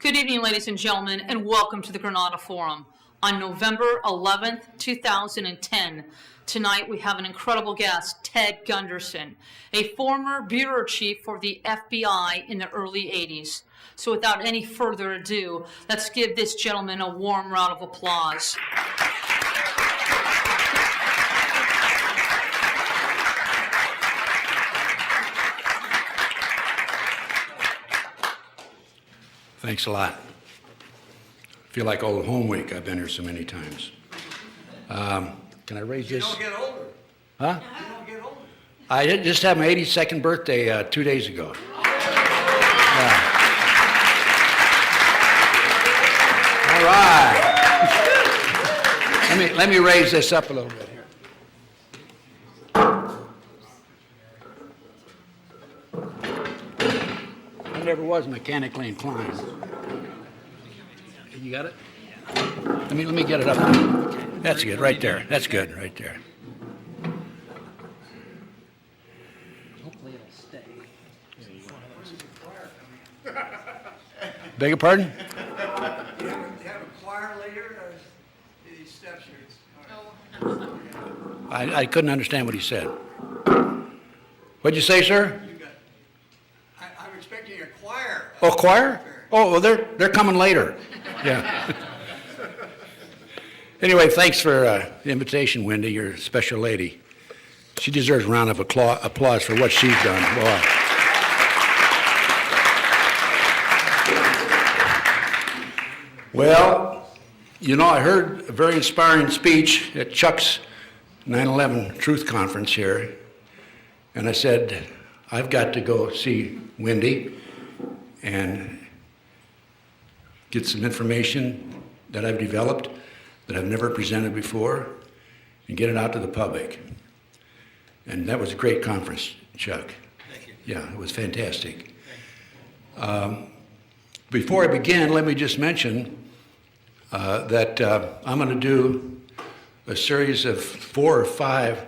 Good evening, ladies and gentlemen, and welcome to the Granada Forum. On November 11th, 2010, tonight we have an incredible guest, Ted Gunderson, a former bureau chief for the FBI in the early 80s. So without any further ado, let's give this gentleman a warm round of applause. Thanks a lot. I feel like old home week. I've been here so many times. Can I raise this? You don't get older. Huh? You don't get older. I just had my 82nd birthday 2 days ago. Yeah. All right. Let me raise this up a little bit here. I never was mechanically inclined. You got it? Let me get it up. That's good, right there. That's good, right there. Hopefully it'll stay. Beg your pardon? You have a choir later, or these steps here? I couldn't understand what he said. What'd you say, sir? I'm expecting a choir. Oh, choir? Oh, well, they're coming later. Yeah. Anyway, thanks for the invitation, Wendy. You're a special lady. She deserves a round of applause for what she's done. Boy. Well, you know, I heard a very inspiring speech at Chuck's 9/11 Truth Conference here, and I said, I've got to go see Wendy and get some information that I've developed that I've never presented before and get it out to the public. And that was a great conference, Chuck. Thank you. Yeah, it was fantastic. Before I begin, let me just mention that I'm going to do a series of 4 or 5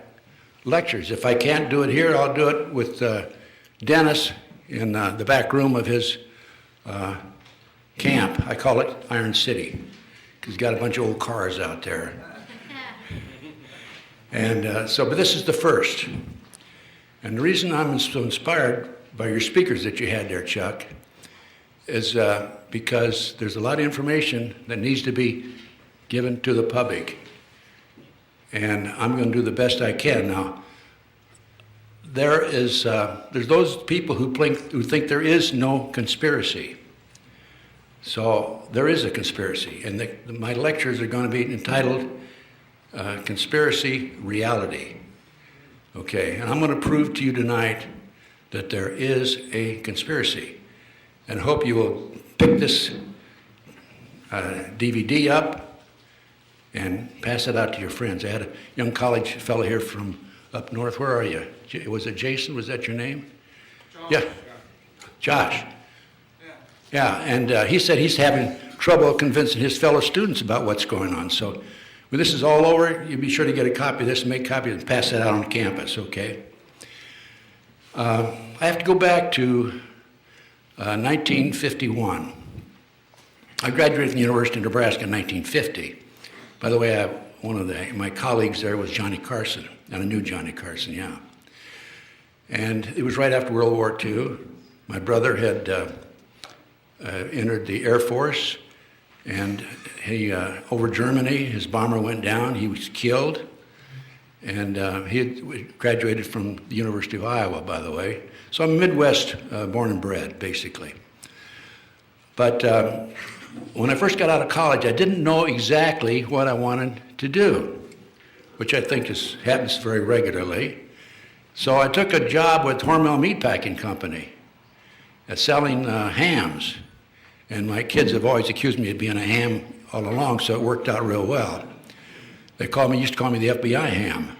lectures. If I can't do it here, I'll do it with Dennis in the back room of his camp. I call it Iron City, because he's got a bunch of old cars out there. And but this is the first. And the reason I'm so inspired by your speakers that you had there, Chuck, is because there's a lot of information that needs to be given to the public. And I'm going to do the best I can. Now, there's those people who think there is no conspiracy. So there is a conspiracy, and my lectures are going to be entitled Conspiracy Reality. Okay, and I'm going to prove to you tonight that there is a conspiracy, and hope you will pick this DVD up and pass it out to your friends. I had a young college fellow here from up north. Where are you? Was it Jason? Was that your name? Josh. Yeah. Josh. Yeah, and he said he's having trouble convincing his fellow students about what's going on. So when this is all over, you be sure to get a copy of this, make copies, and pass that out on campus, okay? I have to go back to 1951. I graduated from the University of Nebraska in 1950. By the way, one of my colleagues there was Johnny Carson, and I knew Johnny Carson, yeah. And it was right after World War II. My brother had entered the Air Force, and he over Germany, his bomber went down. He was killed, and he had graduated from the University of Iowa, by the way. So I'm Midwest born and bred, basically. But when I first got out of college, I didn't know exactly what I wanted to do, which I think happens very regularly. So I took a job with Hormel Meatpacking Company selling hams. And my kids have always accused me of being a ham all along, so it worked out real well. They used to call me the FBI ham.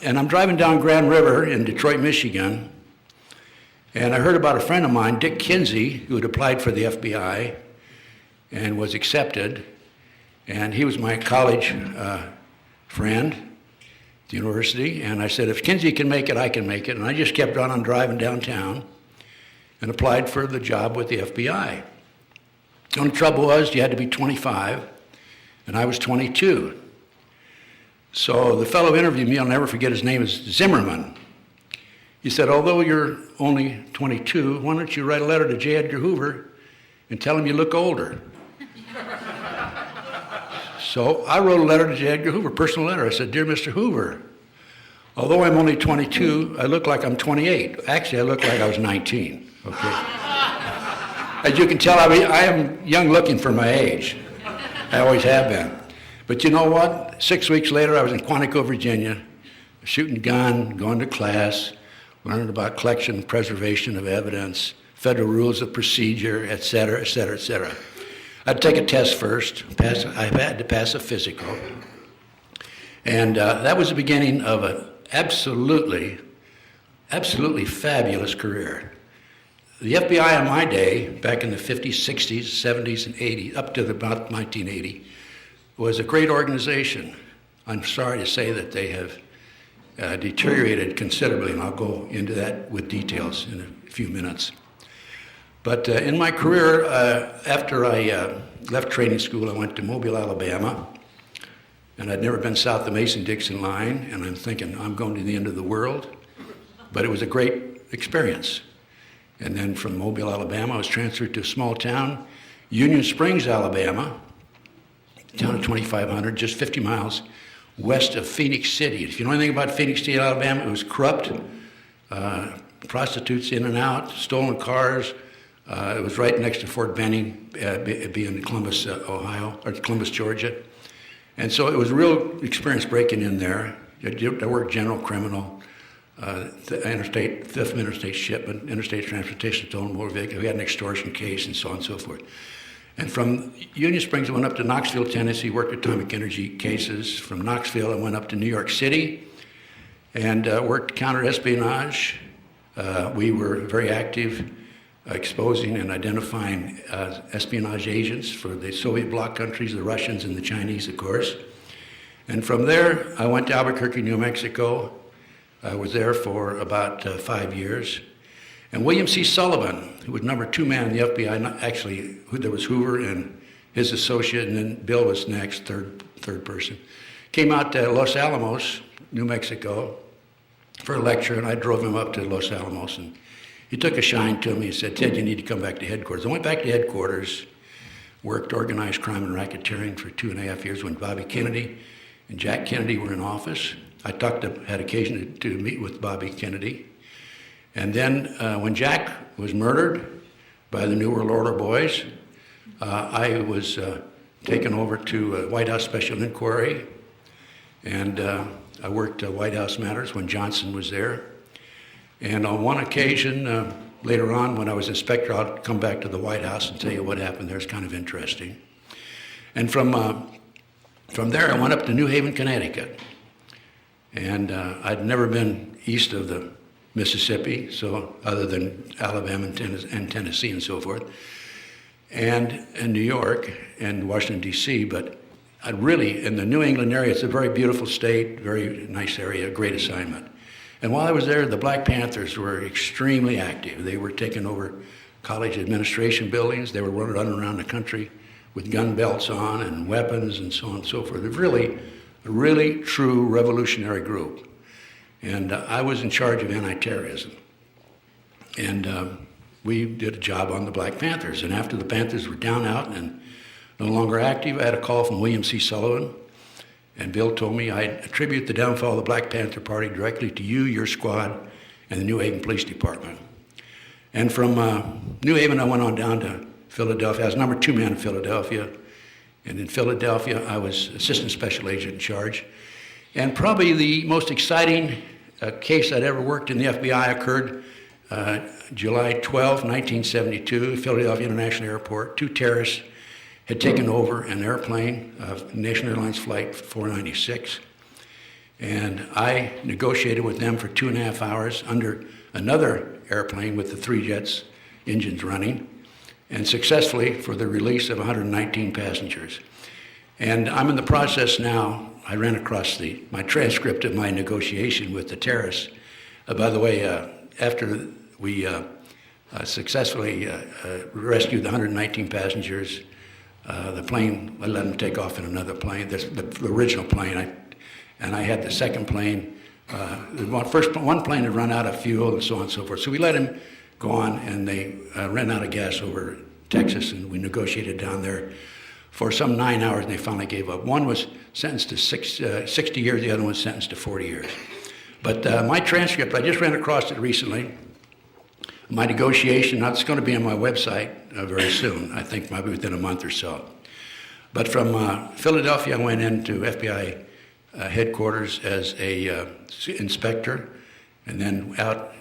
And I'm driving down Grand River in Detroit, Michigan, and I heard about a friend of mine, Dick Kinsey, who had applied for the FBI and was accepted. And he was my college friend at the university. And I said, if Kinsey can make it, I can make it. And I just kept on driving downtown and applied for the job with the FBI. The only trouble was you had to be 25, and I was 22. So the fellow interviewed me, I'll never forget, his name is Zimmerman. He said, although you're only 22, why don't you write a letter to J. Edgar Hoover and tell him you look older? So I wrote a letter to J. Edgar Hoover, personal letter. I said, Dear Mr. Hoover, although I'm only 22, I look like I'm 28. Actually, I look like I was 19, okay? As you can tell, I am young looking for my age. I always have been. But you know what? 6 weeks later, I was in Quantico, Virginia, shooting a gun, going to class, learning about collection and preservation of evidence, federal rules of procedure, et cetera, et cetera, et cetera. I'd take a test first. I had to pass a physical. And that was the beginning of an absolutely fabulous career. The FBI in my day, back in the 50s, 60s, 70s, and 80s, up to about 1980, was a great organization. I'm sorry to say that they have deteriorated considerably, and I'll go into that with details in a few minutes. But in my career, after I left training school, I went to Mobile, Alabama, and I'd never been south of the Mason-Dixon line, and I'm thinking, I'm going to the end of the world. But it was a great experience. And then from Mobile, Alabama, I was transferred to a small town, Union Springs, Alabama, a town of 2,500, just 50 miles west of Phoenix City. If you know anything about Phoenix City, Alabama, it was corrupt, prostitutes in and out, stolen cars. It was right next to Fort Benning, being Columbus, Ohio, or Columbus, Georgia. And so it was a real experience breaking in there. I worked general criminal, interstate, theft of interstate shipment, interstate transportation, stolen motor vehicle. We had an extortion case and so on and so forth. And from Union Springs, I went up to Knoxville, Tennessee, worked atomic energy cases. From Knoxville, I went up to New York City and worked counter-espionage. We were very active exposing and identifying espionage agents for the Soviet bloc countries, the Russians and the Chinese, of course. And from there, I went to Albuquerque, New Mexico. I was there for about 5 years. And William C. Sullivan, who was number 2 man in the FBI, actually, there was Hoover and his associate, and then Bill was next, third person, came out to Los Alamos, New Mexico, for a lecture, and I drove him up to Los Alamos, and he took a shine to me and said, Ted, you need to come back to headquarters. I went back to headquarters, worked organized crime and racketeering for 2.5 years when Bobby Kennedy and Jack Kennedy were in office. I had occasion to meet with Bobby Kennedy. And then when Jack was murdered by the New World Order boys, I was taken over to White House Special Inquiry, and I worked White House Matters when Johnson was there. And on one occasion, later on, when I was inspector, I'll come back to the White House and tell you what happened there. It's kind of interesting. And from there, I went up to New Haven, Connecticut. And I'd never been east of the Mississippi, so other than Alabama and Tennessee and so forth, and New York and Washington, D.C., but I really, in the New England area, it's a very beautiful state, very nice area, great assignment. And while I was there, the Black Panthers were extremely active. They were taking over college administration buildings. They were running around the country with gun belts on and weapons and so on and so forth. They're a really true revolutionary group. And I was in charge of anti-terrorism. And we did a job on the Black Panthers. And after the Panthers were down out and no longer active, I had a call from William C. Sullivan. And Bill told me I attribute the downfall of the Black Panther Party directly to you, your squad, and the New Haven Police Department. And from New Haven, I went on down to Philadelphia. I was number 2 man in Philadelphia. And in Philadelphia, I was assistant special agent in charge. And probably the most exciting case I'd ever worked in the FBI occurred July 12, 1972, Philadelphia International Airport. 2 terrorists had taken over an airplane, National Airlines Flight 496. And I negotiated with them for 2.5 hours under another airplane with the 3 jets, engines running, and successfully for the release of 119 passengers. And I'm in the process now. I ran across my transcript of my negotiation with the terrorists. By the way, after we successfully rescued the 119 passengers. The plane, I let them take off in another plane, the original plane, and I had the second plane. One plane had run out of fuel and so on and so forth. So we let him go on, and they ran out of gas over Texas, and we negotiated down there for some 9 hours, and they finally gave up. One was sentenced to 60 years, the other one was sentenced to 40 years. But my transcript, I just ran across it recently. My negotiation, that's going to be on my website very soon, I think maybe within a month or so. But from Philadelphia, I went into FBI headquarters as a inspector, and then out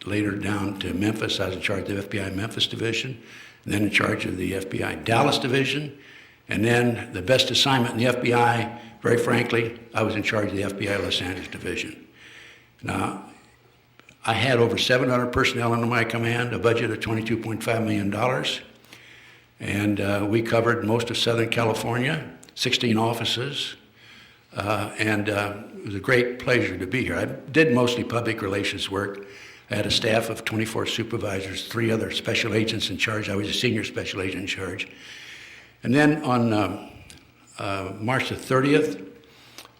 later down to Memphis. I was in charge of the FBI Memphis division, and then in charge of the FBI Dallas division, and then the best assignment in the FBI, very frankly, I was in charge of the FBI Los Angeles division. Now, I had over 700 personnel under my command, a budget of $22.5 million, and we covered most of Southern California, 16 offices, and it was a great pleasure to be here. I did mostly public relations work. I had a staff of 24 supervisors, 3 other special agents in charge. I was a senior special agent in charge. And then on March the 30th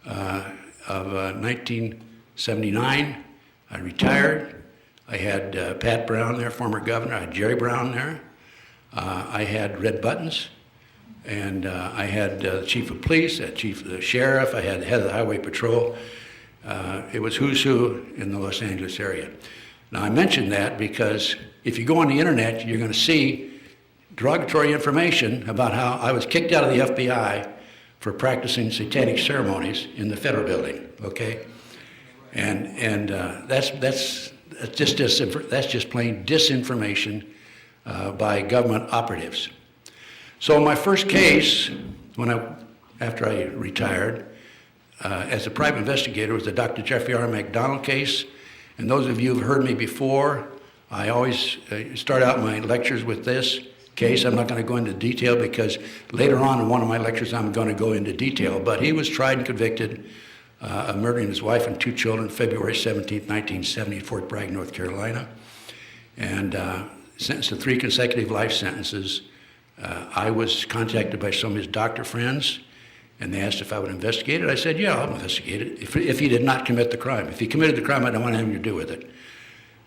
of 1979, I retired. I had Pat Brown there, former governor. I had Jerry Brown there. I had red buttons. And I had the chief of police, I had chief of the sheriff, I had the head of the highway patrol. It was who's who in the Los Angeles area. Now I mention that because if you go on the internet, you're going to see derogatory information about how I was kicked out of the FBI for practicing satanic ceremonies in the federal building, okay? And that's just plain disinformation by government operatives. So my first case, after I retired, as a private investigator, was the Dr. Jeffrey R. McDonald case. And those of you who've heard me before, I always start out my lectures with this case. I'm not going to go into detail because later on in one of my lectures I'm going to go into detail. But he was tried and convicted of murdering his wife and 2 children February 17, 1970 in Fort Bragg, North Carolina, and sentenced to 3 consecutive life sentences. I was contacted by some of his doctor friends, and they asked if I would investigate it. I said, yeah, I'll investigate it, if he did not commit the crime. If he committed the crime, I don't want anything to do with it.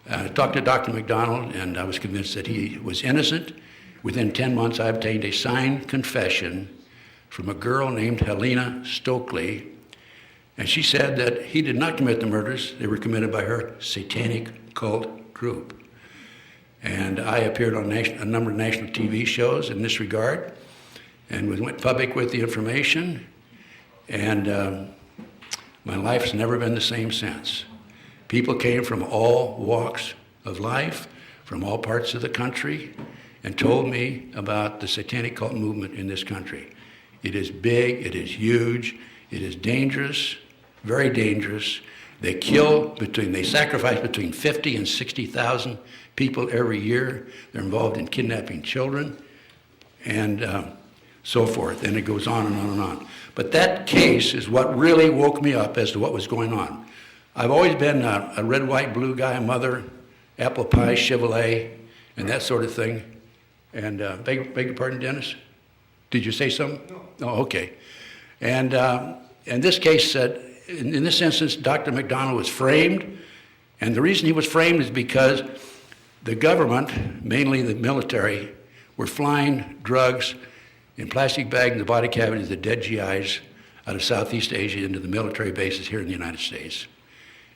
I talked to Dr. McDonald, and I was convinced that he was innocent. Within 10 months, I obtained a signed confession from a girl named Helena Stokely, and she said that he did not commit the murders. They were committed by her satanic cult group. And I appeared on a number of national TV shows in this regard, and went public with the information, and my life's never been the same since. People came from all walks of life, from all parts of the country, and told me about the satanic cult movement in this country. It is big, it is huge, it is dangerous, very dangerous. They sacrifice between 50 and 60,000 people every year. They're involved in kidnapping children and so forth, and it goes on and on and on. But that case is what really woke me up as to what was going on. I've always been a red, white, blue guy, a mother, apple pie, Chevrolet, and that sort of thing. And beg your pardon, Dennis? Did you say something? No. Oh, okay. And this case said, in this instance, Dr. McDonald was framed, and the reason he was framed is because the government, mainly the military, were flying drugs in plastic bags in the body cavities of dead GIs out of Southeast Asia into the military bases here in the United States.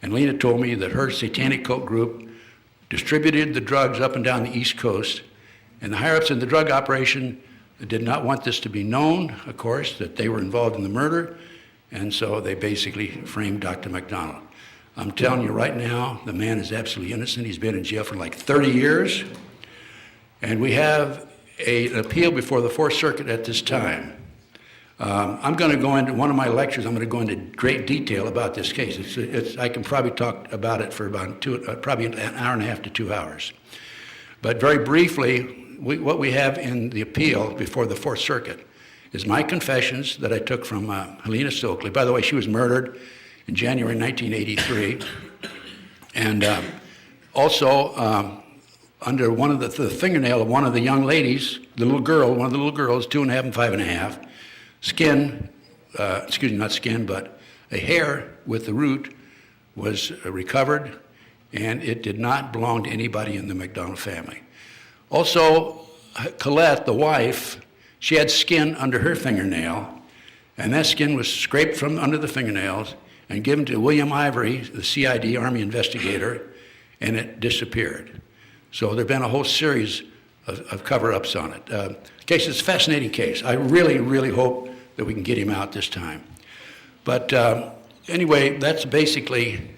And Lena told me that her satanic cult group distributed the drugs up and down the East Coast, and the higher-ups in the drug operation did not want this to be known, of course, that they were involved in the murder, and so they basically framed Dr. McDonald. I'm telling you right now, the man is absolutely innocent. He's been in jail for like 30 years, and we have an appeal before the Fourth Circuit at this time. I'm going to go into one of my lectures. I'm going to go into great detail about this case. I can probably talk about it for about probably an hour and a half to 2 hours. But very briefly, what we have in the appeal before the Fourth Circuit is my confessions that I took from Helena Stokely. By the way, she was murdered in January 1983. And also under one of the fingernail of one of the young ladies, one of the little girls, 2.5 and 5.5, skin, not skin, but a hair with the root was recovered, and it did not belong to anybody in the McDonald family. Also, Colette, the wife, she had skin under her fingernail, and that skin was scraped from under the fingernails and given to William Ivory, the CID Army investigator, and it disappeared. So there have been a whole series of cover-ups on it. The case is a fascinating case. I really, really hope that we can get him out this time. But anyway, that's basically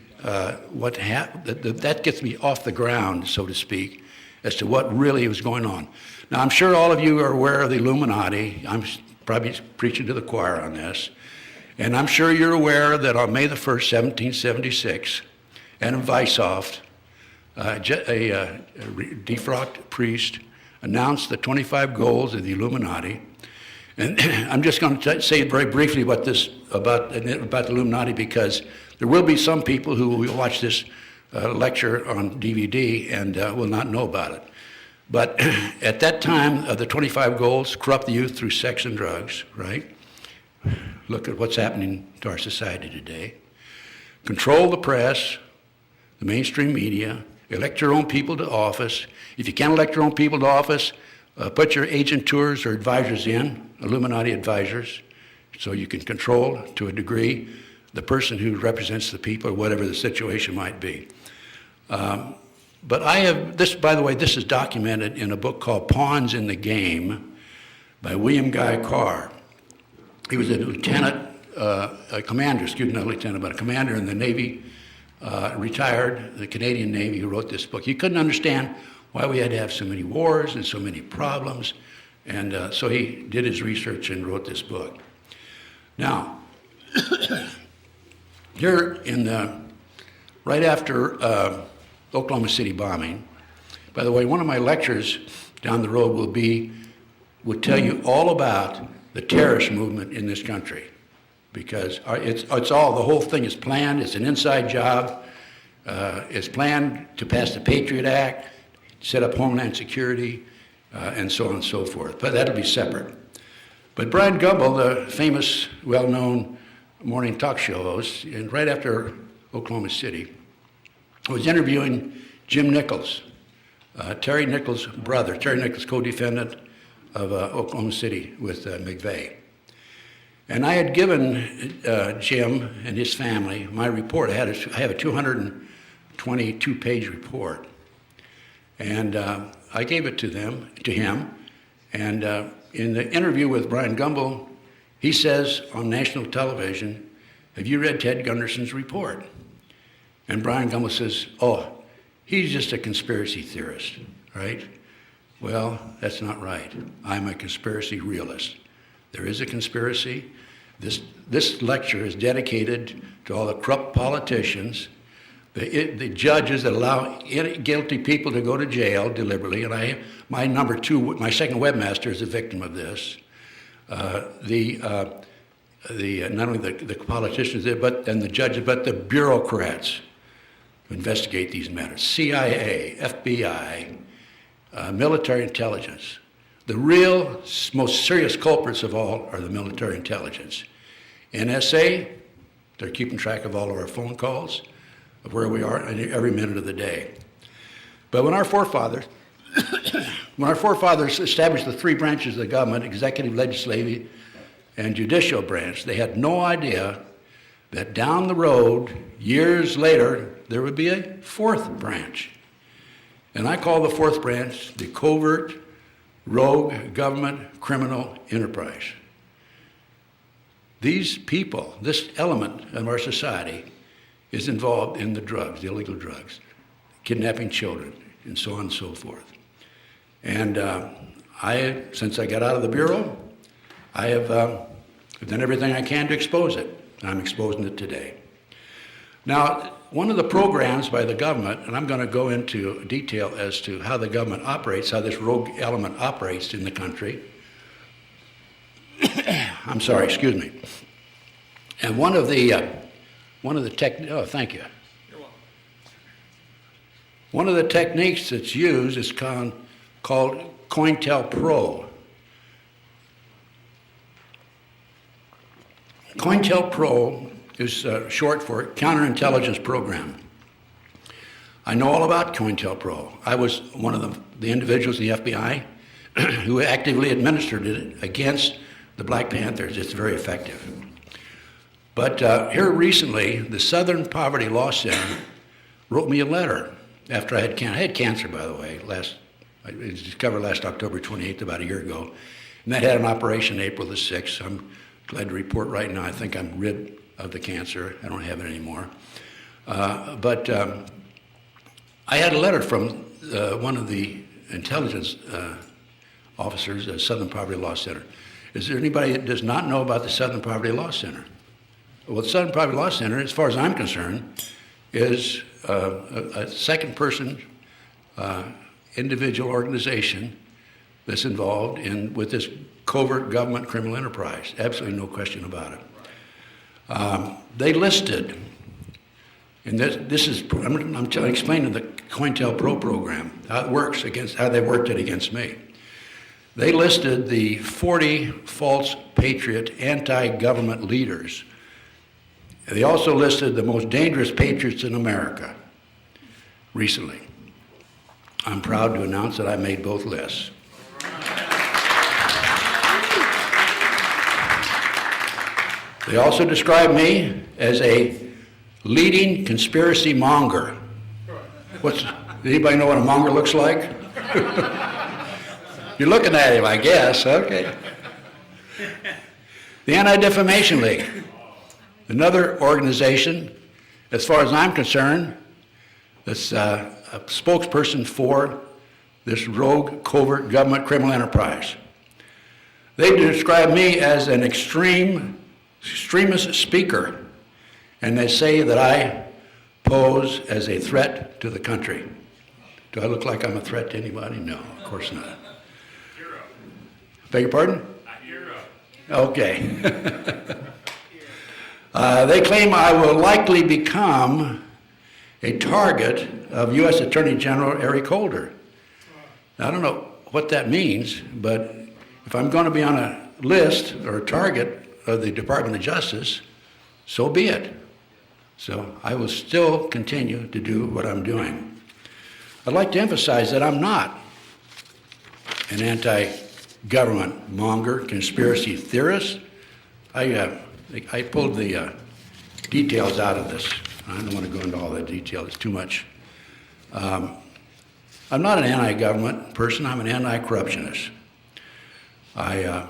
what happened. That gets me off the ground, so to speak, as to what really was going on. Now, I'm sure all of you are aware of the Illuminati. I'm probably preaching to the choir on this. And I'm sure you're aware that on May the 1st, 1776, Adam Weishaupt, a defrocked priest, announced the 25 goals of the Illuminati. And I'm just going to say very briefly about the Illuminati, because there will be some people who will watch this lecture on DVD and will not know about it. But at that time, the 25 goals: corrupt the youth through sex and drugs, right? Look at what's happening to our society today. Control the press, the mainstream media, elect your own people to office. If you can't elect your own people to office, put your agentures or advisors in, Illuminati advisors, so you can control, to a degree, the person who represents the people, or whatever the situation might be. But I have this, by the way, this is documented in a book called Pawns in the Game by William Guy Carr. He was a commander in the Navy, retired, the Canadian Navy, who wrote this book. He couldn't understand why we had to have so many wars and so many problems, and so he did his research and wrote this book. Now, here right after Oklahoma City bombing, by the way, one of my lectures down the road will tell you all about the terrorist movement in this country, because it's all, the whole thing is planned. It's an inside job. It's planned to pass the Patriot Act, set up Homeland Security, and so on and so forth. But that'll be separate. But Brian Gumbel, the famous, well-known morning talk show host, and right after Oklahoma City, was interviewing Jim Nichols, Terry Nichols' brother, Terry Nichols, co-defendant of Oklahoma City with McVeigh. And I had given Jim and his family my report. I have a 222-page report. And I gave it to him. And in the interview with Brian Gumbel, he says on national television, "Have you read Ted Gunderson's report?" And Brian Gumbel says, "Oh, he's just a conspiracy theorist," right? Well, that's not right. I'm a conspiracy realist. There is a conspiracy. This lecture is dedicated to all the corrupt politicians, the judges that allow guilty people to go to jail deliberately, and my second webmaster is a victim of this. Not only the politicians and the judges, but the bureaucrats who investigate these matters. CIA, FBI, military intelligence. The real, most serious culprits of all are the military intelligence. NSA, they're keeping track of all of our phone calls, of where we are every minute of the day. But when our forefathers established the three branches of the government, executive, legislative, and judicial branch, they had no idea that down the road, years later, there would be a fourth branch. And I call the fourth branch the covert, rogue government criminal enterprise. These people, this element of our society, is involved in the drugs, the illegal drugs, kidnapping children, and so on and so forth. And since I got out of the Bureau, I have done everything I can to expose it. I'm exposing it today. Now, one of the programs by the government, and I'm going to go into detail as to how the government operates, how this rogue element operates in the country. I'm sorry, excuse me. And one of the thank you. You're welcome. One of the techniques that's used is called COINTELPRO. COINTELPRO is short for Counterintelligence Program. I know all about COINTELPRO. I was one of the individuals in the FBI who actively administered it against the Black Panthers. It's very effective. But here recently, the Southern Poverty Law Center wrote me a letter after I had cancer, by the way. It was discovered last October 28th, about a year ago. And that had an operation April the 6th. I'm glad to report right now I think I'm rid of the cancer. I don't have it anymore. But I had a letter from one of the intelligence officers at Southern Poverty Law Center. Is there anybody that does not know about the Southern Poverty Law Center? Well, the Southern Poverty Law Center, as far as I'm concerned, is a second-person individual organization that's involved with this covert government criminal enterprise. Absolutely no question about it. They listed, and I'm explaining the COINTELPRO program, how it works how they worked it against me. They listed the 40 false patriot anti-government leaders. They also listed the most dangerous patriots in America recently. I'm proud to announce that I made both lists. They also described me as a leading conspiracy monger. Does anybody know what a monger looks like? You're looking at him, I guess. Okay. The Anti-Defamation League, another organization, as far as I'm concerned, that's a spokesperson for this rogue, covert government criminal enterprise. They describe me as an extremist speaker, and they say that I pose as a threat to the country. Do I look like I'm a threat to anybody? No, of course not. Hero. Beg your pardon? A hero. Okay. They claim I will likely become a target of U.S. Attorney General Eric Holder. Now, I don't know what that means, but if I'm going to be on a list or a target of the Department of Justice, so be it. So I will still continue to do what I'm doing. I'd like to emphasize that I'm not an anti-government monger, conspiracy theorist. I pulled the details out of this. I don't want to go into all the details. It's too much. I'm not an anti-government person. I'm an anti-corruptionist. I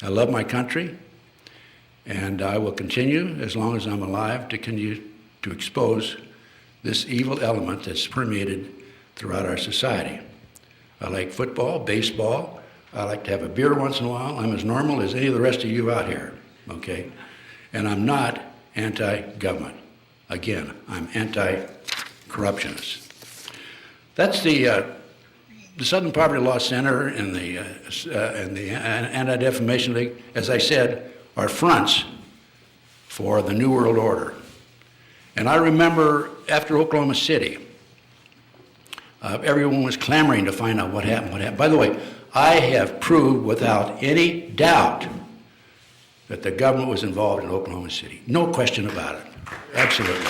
love my country, and I will continue, as long as I'm alive, to continue to expose this evil element that's permeated throughout our society. I like football, baseball. I like to have a beer once in a while. I'm as normal as any of the rest of you out here, okay? And I'm not anti-government. Again, I'm anti-corruptionist. That's the Southern Poverty Law Center and the Anti-Defamation League, as I said, are fronts for the New World Order. And I remember after Oklahoma City, everyone was clamoring to find out what happened. By the way, I have proved without any doubt that the government was involved in Oklahoma City. No question about it. Absolutely.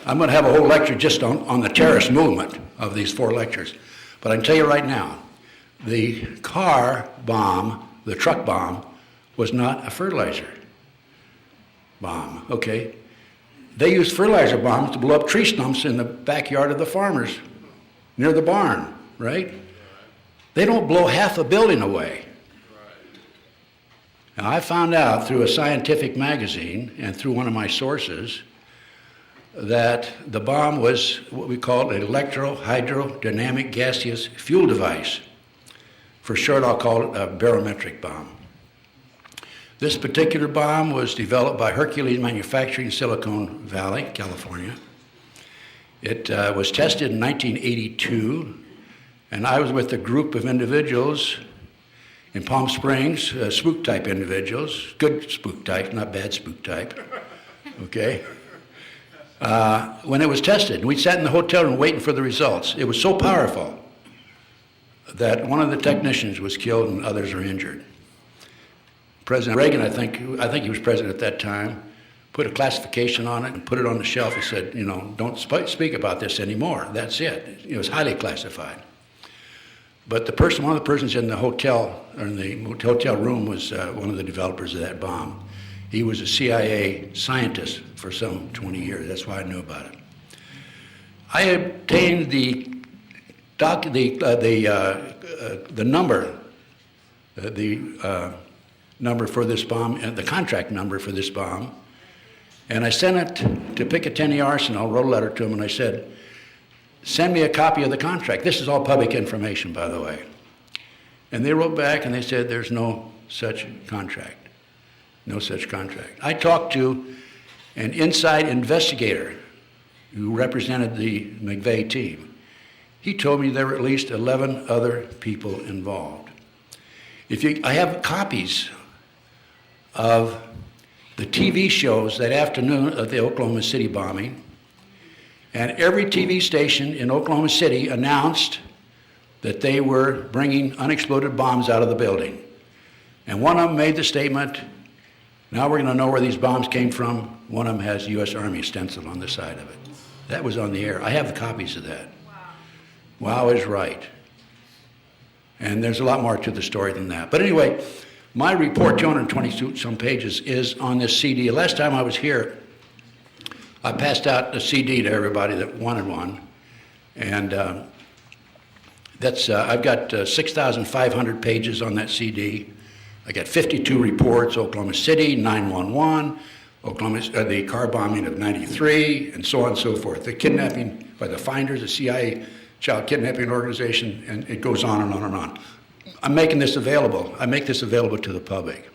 I'm going to have a whole lecture just on the terrorist movement of these 4 lectures. But I can tell you right now, the car bomb, the truck bomb, was not a fertilizer bomb, okay? They used fertilizer bombs to blow up tree stumps in the backyard of the farmers near the barn, right? They don't blow half a building away. Now, I found out through a scientific magazine and through one of my sources that the bomb was what we call an electro-hydrodynamic gaseous fuel device. For short, I'll call it a barometric bomb. This particular bomb was developed by Hercules Manufacturing in Silicon Valley, California. It was tested in 1982, and I was with a group of individuals in Palm Springs, spook-type individuals, good spook type, not bad spook type, okay? when it was tested. We sat in the hotel room waiting for the results. It was so powerful that one of the technicians was killed and others are injured. President Reagan, I think he was president at that time, put a classification on it and put it on the shelf and said, you know, don't speak about this anymore. That's it. It was highly classified. But one of the persons in the hotel, or in the hotel room, was one of the developers of that bomb. He was a CIA scientist for some 20 years. That's why I knew about it. I obtained the number for this bomb, and the contract number for this bomb, and I sent it to Picatinny Arsenal, wrote a letter to him, and I said, send me a copy of the contract. This is all public information, by the way. And they wrote back and they said, there's no such contract. No such contract. I talked to an inside investigator who represented the McVeigh team. He told me there were at least 11 other people involved. I have copies of the TV shows that afternoon of the Oklahoma City bombing, and every TV station in Oklahoma City announced that they were bringing unexploded bombs out of the building. And one of them made the statement, now we're going to know where these bombs came from. One of them has U.S. Army stenciled on the side of it. That was on the air. I have the copies of that. Wow is right. And there's a lot more to the story than that. But anyway, my report, 222-some pages, is on this CD. Last time I was here, I passed out a CD to everybody that wanted one. And I've got 6,500 pages on that CD. I got 52 reports, Oklahoma City, 911, the car bombing of 93, and so on and so forth. The kidnapping by the Finders, the CIA child kidnapping organization, and it goes on and on and on. I'm making this available. I make this available to the public.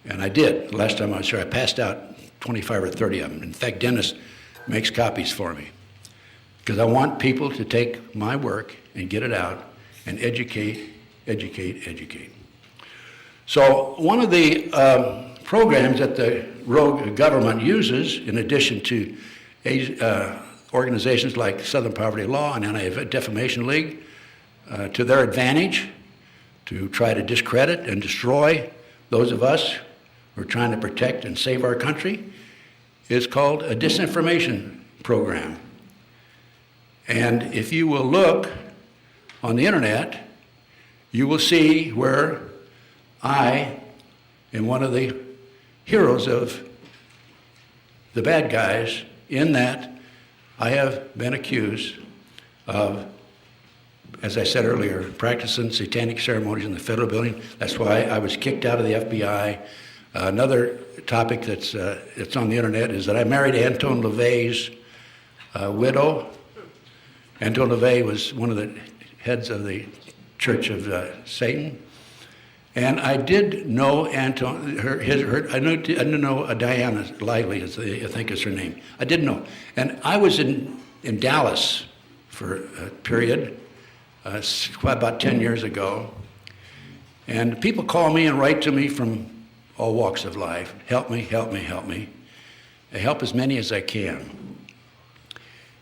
And I did. The last time I was here, I passed out 25 or 30 of them. In fact, Dennis makes copies for me because I want people to take my work and get it out and educate. So one of the programs that the rogue government uses, in addition to organizations like Southern Poverty Law and Anti-Defamation League, to their advantage, to try to discredit and destroy those of us who are trying to protect and save our country, is called a disinformation program. And if you will look on the internet, you will see where I am one of the heroes of the bad guys, in that I have been accused of, as I said earlier, practicing satanic ceremonies in the federal building. That's why I was kicked out of the FBI. Another topic that's on the internet is that I married Anton LaVey's widow. Anton LaVey was one of the heads of the Church of Satan. And I did know Anton, I didn't know Diana Lively, I think is her name. I didn't know. And I was in Dallas for a period, about 10 years ago. And people call me and write to me from all walks of life. Help me, help me, help me. I help as many as I can.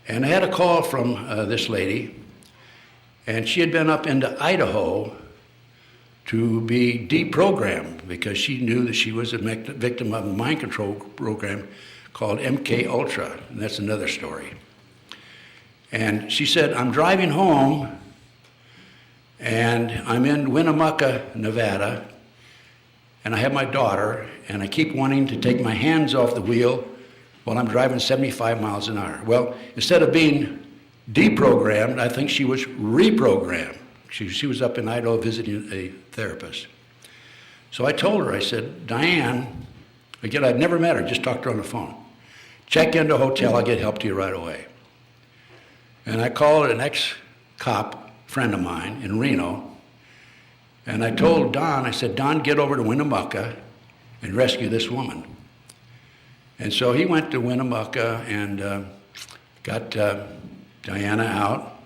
And I had a call from this lady, and she had been up into Idaho to be deprogrammed because she knew that she was a victim of a mind control program called MK Ultra, and that's another story. And she said, I'm driving home, and I'm in Winnemucca, Nevada, and I have my daughter, and I keep wanting to take my hands off the wheel while I'm driving 75 miles an hour. Well, instead of being deprogrammed, I think she was reprogrammed. She was up in Idaho visiting a therapist. So I told her, I said, Diane, again, I'd never met her, just talked to her on the phone. Check into a hotel, I'll get help to you right away. And I called an ex-cop friend of mine in Reno, and I told Don, I said, Don, get over to Winnemucca and rescue this woman. And so he went to Winnemucca and got Diana out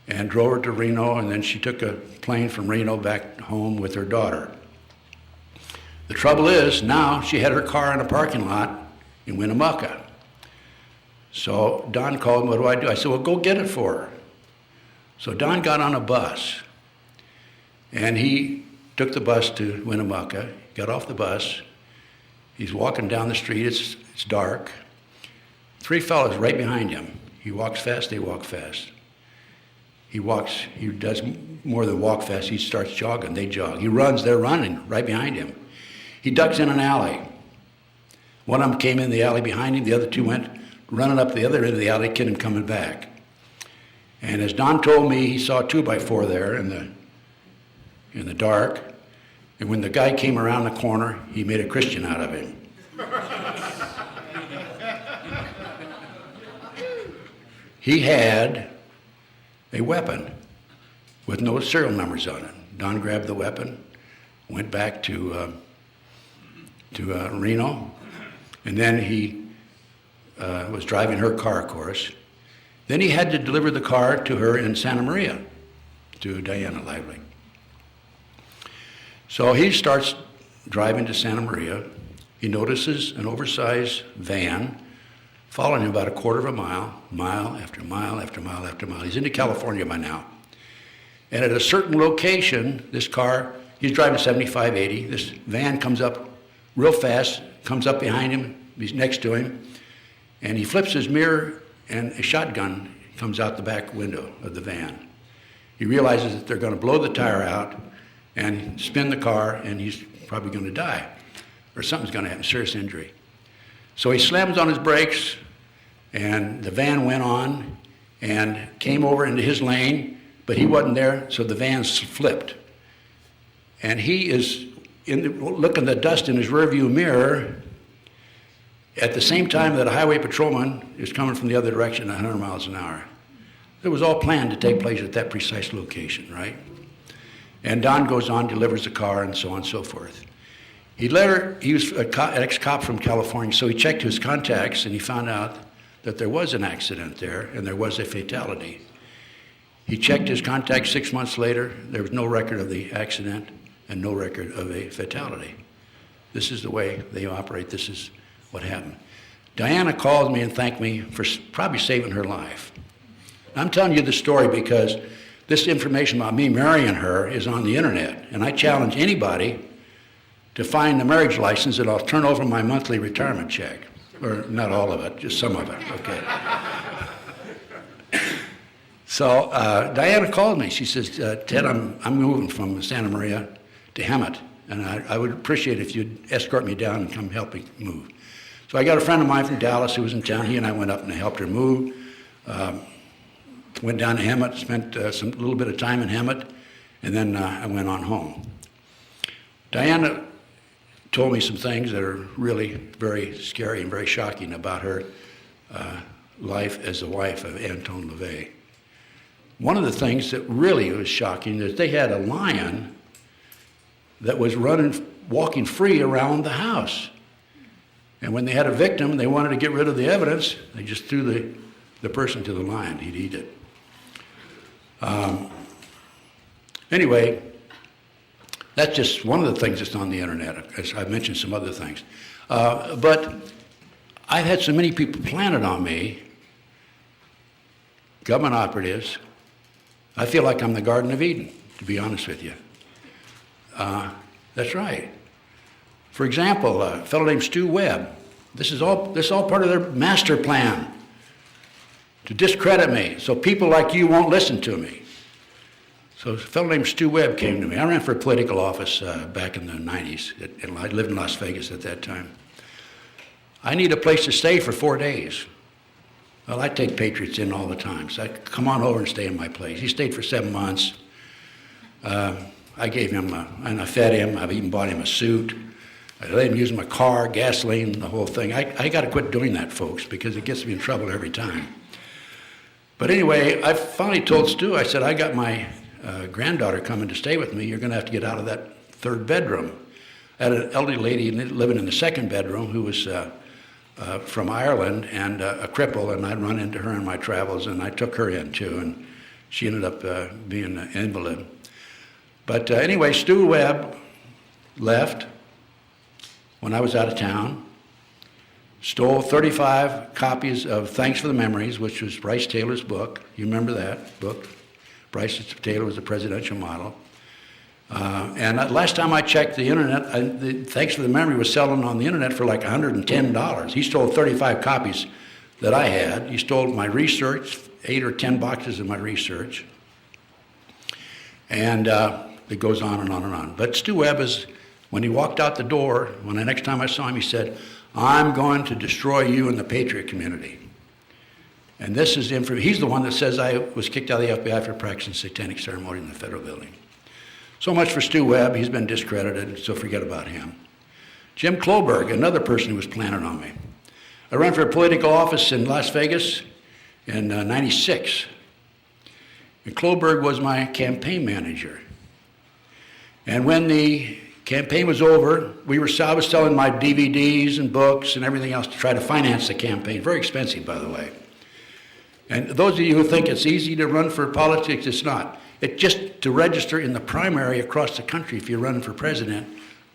and drove her to Reno, and then she took a plane from Reno back home with her daughter. The trouble is, now she had her car in a parking lot in Winnemucca. So Don called, what do I do? I said, well, go get it for her. So Don got on a bus, and he took the bus to Winnemucca, got off the bus. He's walking down the street, it's dark. 3 fellows right behind him. He walks fast, they walk fast. He does more than walk fast, he starts jogging, they jog. He runs, they're running right behind him. He ducks in an alley. One of them came in the alley behind him, the other 2 went running up the other end of the alley, kid him coming back. And as Don told me, he saw a 2x4 there in the dark. And when the guy came around the corner, he made a Christian out of him. He had a weapon with no serial numbers on it. Don grabbed the weapon, went back to Reno, and then he was driving her car, of course. Then he had to deliver the car to her in Santa Maria, to Diana Lively. So he starts driving to Santa Maria. He notices an oversized van following him about a quarter of a mile, mile after mile after mile after mile. He's into California by now. And at a certain location, this car, he's driving 75, 80. This van comes up real fast, comes up behind him, he's next to him, and he flips his mirror, and a shotgun comes out the back window of the van. He realizes that they're going to blow the tire out and spin the car, and he's probably going to die, or something's going to happen, serious injury. So he slams on his brakes, and the van went on and came over into his lane, but he wasn't there, so the van flipped. And he is looking at the dust in his rearview mirror at the same time that a highway patrolman is coming from the other direction at 100 miles an hour. It was all planned to take place at that precise location, right? And Don goes on, delivers the car, and so on and so forth. He was an ex-cop from California, so he checked his contacts, and he found out that there was an accident there, and there was a fatality. He checked his contacts 6 months later. There was no record of the accident and no record of a fatality. This is the way they operate. This is what happened. Diana called me and thanked me for probably saving her life. I'm telling you the story because this information about me marrying her is on the internet, and I challenge anybody to find the marriage license, and I'll turn over my monthly retirement check. Or not all of it, just some of it, okay. So Diana called me. She says, Ted, I'm moving from Santa Maria to Hemet, and I would appreciate it if you'd escort me down and come help me move. So I got a friend of mine from Dallas who was in town. He and I went up and helped her move. Went down to Hemet, spent a little bit of time in Hemet, and then I went on home. Diana told me some things that are really very scary and very shocking about her life as the wife of Anton LaVey. One of the things that really was shocking is they had a lion that was walking free around the house. And when they had a victim, they wanted to get rid of the evidence, they just threw the person to the lion. He'd eat it. Anyway, that's just one of the things that's on the internet. I've mentioned some other things. But I've had so many people planted on me, government operatives. I feel like I'm the Garden of Eden, to be honest with you. That's right. For example, a fellow named Stu Webb. This is all part of their master plan to discredit me, so people like you won't listen to me. So a fellow named Stu Webb came to me. I ran for political office back in the 90s, and I lived in Las Vegas at that time. I need a place to stay for 4 days. Well, I take patriots in all the time, so I come on over and stay in my place. He stayed for 7 months. I gave him, and I fed him. I've even bought him a suit. I let him use my car, gasoline, the whole thing. I got to quit doing that, folks, because it gets me in trouble every time. But anyway, I finally told Stu, I said, I got my granddaughter coming to stay with me. You're going to have to get out of that third bedroom. I had an elderly lady living in the second bedroom who was from Ireland and a cripple, and I'd run into her in my travels, and I took her in too, and she ended up being an invalid. But anyway, Stu Webb left when I was out of town, stole 35 copies of Thanks for the Memories, which was Bryce Taylor's book. You remember that book? Bryce Taylor was a presidential model. And last time I checked the internet, Thanks for the Memory was selling on the internet for like $110. He stole 35 copies that I had. He stole my research, 8 or 10 boxes of my research. And it goes on and on and on. But Stu Webb when he walked out the door, when the next time I saw him, he said, "I'm going to destroy you and the Patriot community." And this is he's the one that says I was kicked out of the FBI for practicing satanic ceremony in the federal building. So much for Stu Webb. He's been discredited, so forget about him. Jim Kloberg, another person who was planted on me. I ran for a political office in Las Vegas in '96. And Kloberg was my campaign manager. And when the campaign was over, I was selling my DVDs and books and everything else to try to finance the campaign. Very expensive, by the way. And those of you who think it's easy to run for politics, it's not. It just to register in the primary across the country if you're running for president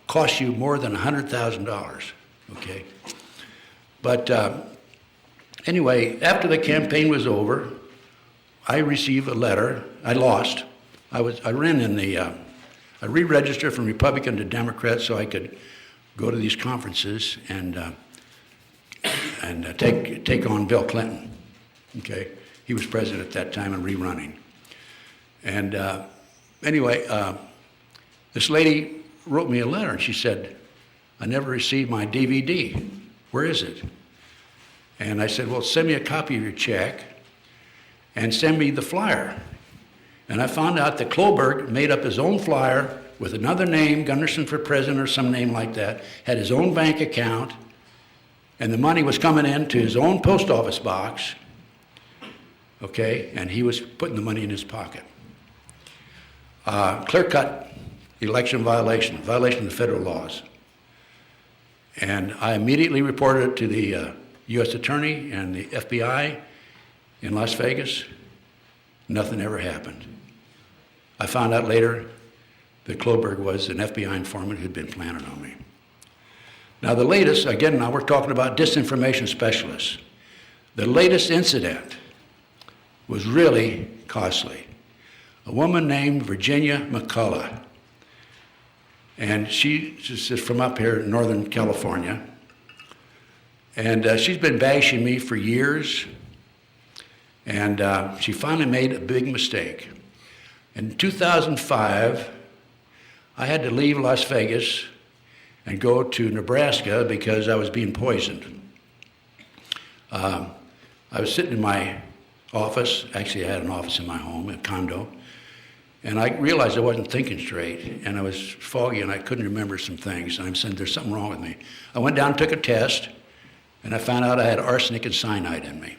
costs you more than $100,000, okay? But anyway, after the campaign was over, I received a letter. I lost. I ran in I re-registered from Republican to Democrat so I could go to these conferences and take on Bill Clinton. Okay, he was president at that time and rerunning. And anyway, this lady wrote me a letter and she said, "I never received my DVD. Where is it?" And I said, "Well, send me a copy of your check and send me the flyer." And I found out that Kloberg made up his own flyer with another name, Gunderson for president or some name like that, had his own bank account, and the money was coming into his own post office box, okay, and he was putting the money in his pocket. Clear-cut election violation of the federal laws. And I immediately reported it to the U.S. Attorney and the F.B.I. in Las Vegas. Nothing ever happened. I found out later that Kloberg was an FBI informant who'd been planted on me. Now the latest, again, now we're talking about disinformation specialists. The latest incident was really costly. A woman named Virginia McCullough, and she's from up here in Northern California, and she's been bashing me for years, and she finally made a big mistake. In 2005, I had to leave Las Vegas and go to Nebraska because I was being poisoned. I was sitting in my office. Actually, I had an office in my home, a condo, and I realized I wasn't thinking straight, and I was foggy, and I couldn't remember some things, and I'm saying there's something wrong with me. I went down and took a test, and I found out I had arsenic and cyanide in me.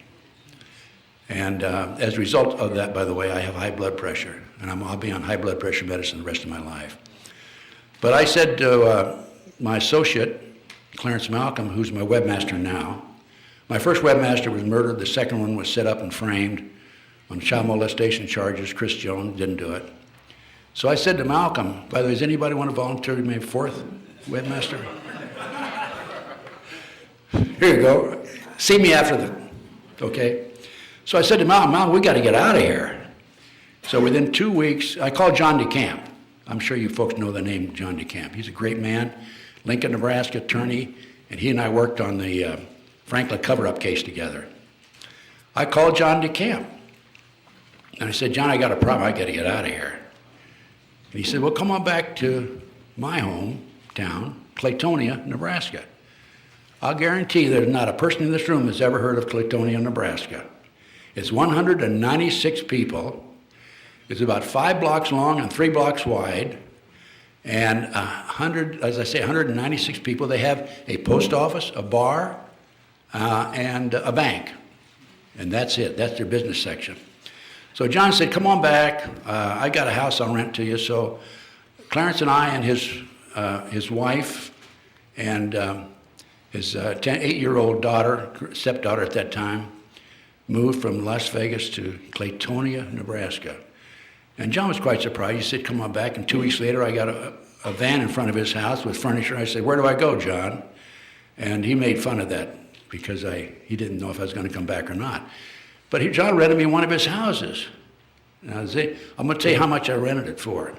And as a result of that, by the way, I have high blood pressure, and I'll be on high blood pressure medicine the rest of my life. But I said to my associate, Clarence Malcolm, who's my webmaster now, my first webmaster was murdered, the second one was set up and framed on child molestation charges. Chris Jones didn't do it. So I said to Malcolm, by the way, does anybody want to volunteer to be my fourth webmaster? Here you go. See me after okay? So I said to Malcolm, we got to get out of here. So within 2 weeks, I called John DeCamp. I'm sure you folks know the name John DeCamp. He's a great man, Lincoln, Nebraska attorney, and he and I worked on the Franklin cover-up case together. I called John DeCamp, and I said, "John, I got a problem. I got to get out of here." And he said, "Well, come on back to my hometown, Claytonia, Nebraska. I'll guarantee there's not a person in this room that's ever heard of Claytonia, Nebraska. It's 196 people. It's about 5 blocks long and 3 blocks wide, and 196 people. They have a post office, a bar, and a bank, and that's it. That's their business section." So John said, "Come on back. I got a house I'll rent to you." So Clarence and I and his wife and his 8-year-old daughter, stepdaughter at that time, moved from Las Vegas to Claytonia, Nebraska. And John was quite surprised. He said, "Come on back." And 2 weeks later, I got a van in front of his house with furniture. I said, "Where do I go, John?" And he made fun of that because he didn't know if I was going to come back or not. But John rented me one of his houses. Now, I'm going to tell you how much I rented it for.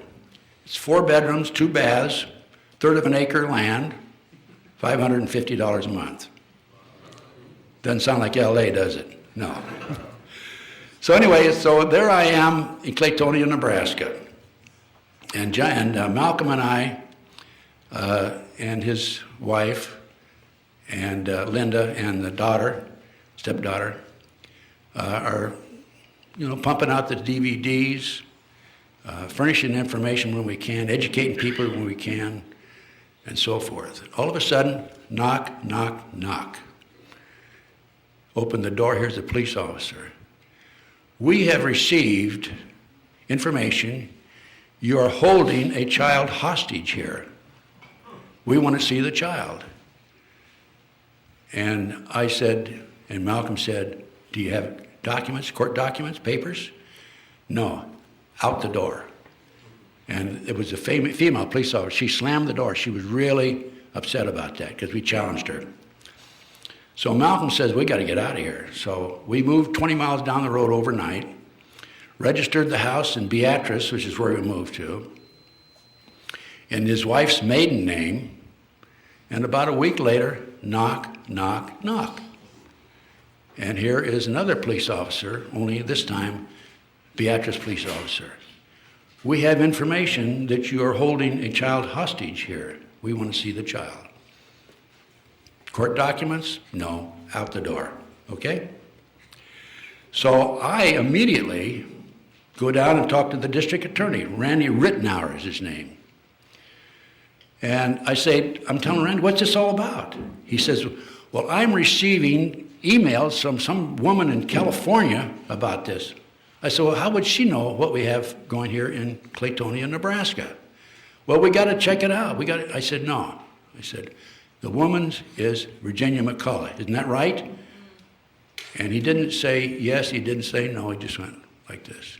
It's 4 bedrooms, 2 baths, third of an acre of land, $550 a month. Doesn't sound like LA, does it? No. So anyway, so there I am in Claytonia, Nebraska. And Malcolm and I, and his wife, and Linda, and the daughter, stepdaughter, are, pumping out the DVDs, furnishing information when we can, educating people when we can, and so forth. All of a sudden, knock, knock, knock. Open the door, here's the police officer. We have received information. You are holding a child hostage here. We want to see the child. And I said, and Malcolm said, do you have documents, court documents, papers? No, out the door. And it was a female police officer. She slammed the door. She was really upset about that because we challenged her. So Malcolm says, we got to get out of here. So we moved 20 miles down the road overnight, registered the house in Beatrice, which is where we moved to, in his wife's maiden name, and about a week later, knock, knock, knock. And here is another police officer, only this time, Beatrice police officer. We have information that you are holding a child hostage here. We want to see the child. Court documents? No, out the door, okay? So I immediately go down and talk to the district attorney. Randy Rittenauer is his name. And I say, I'm telling Randy, what's this all about? He says, well, I'm receiving emails from some woman in California about this. I said, well, how would she know what we have going here in Claytonia, Nebraska? Well, we got to check it out. I said, no. I said, the woman's is Virginia McCullough. Isn't that right? And he didn't say yes, he didn't say no. He just went like this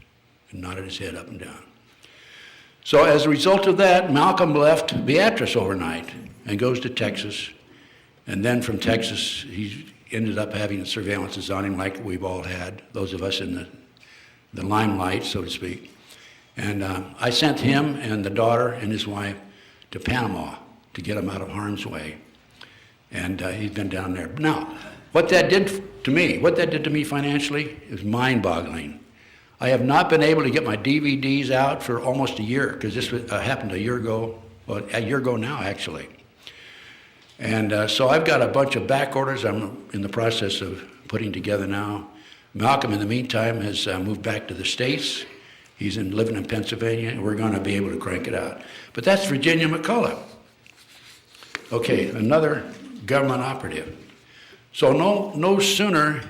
and nodded his head up and down. So as a result of that, Malcolm left Beatrice overnight and goes to Texas. And then from Texas, he ended up having surveillances on him like we've all had, those of us in the limelight, so to speak. And I sent him and the daughter and his wife to Panama to get him out of harm's way. And he's been down there. Now, what that did to me financially is mind-boggling. I have not been able to get my DVDs out for almost a year, because this happened a year ago now, actually. And so I've got a bunch of back orders I'm in the process of putting together now. Malcolm, in the meantime, has moved back to the States. He's living in Pennsylvania, and we're going to be able to crank it out. But that's Virginia McCullough. Okay, another government operative. So no sooner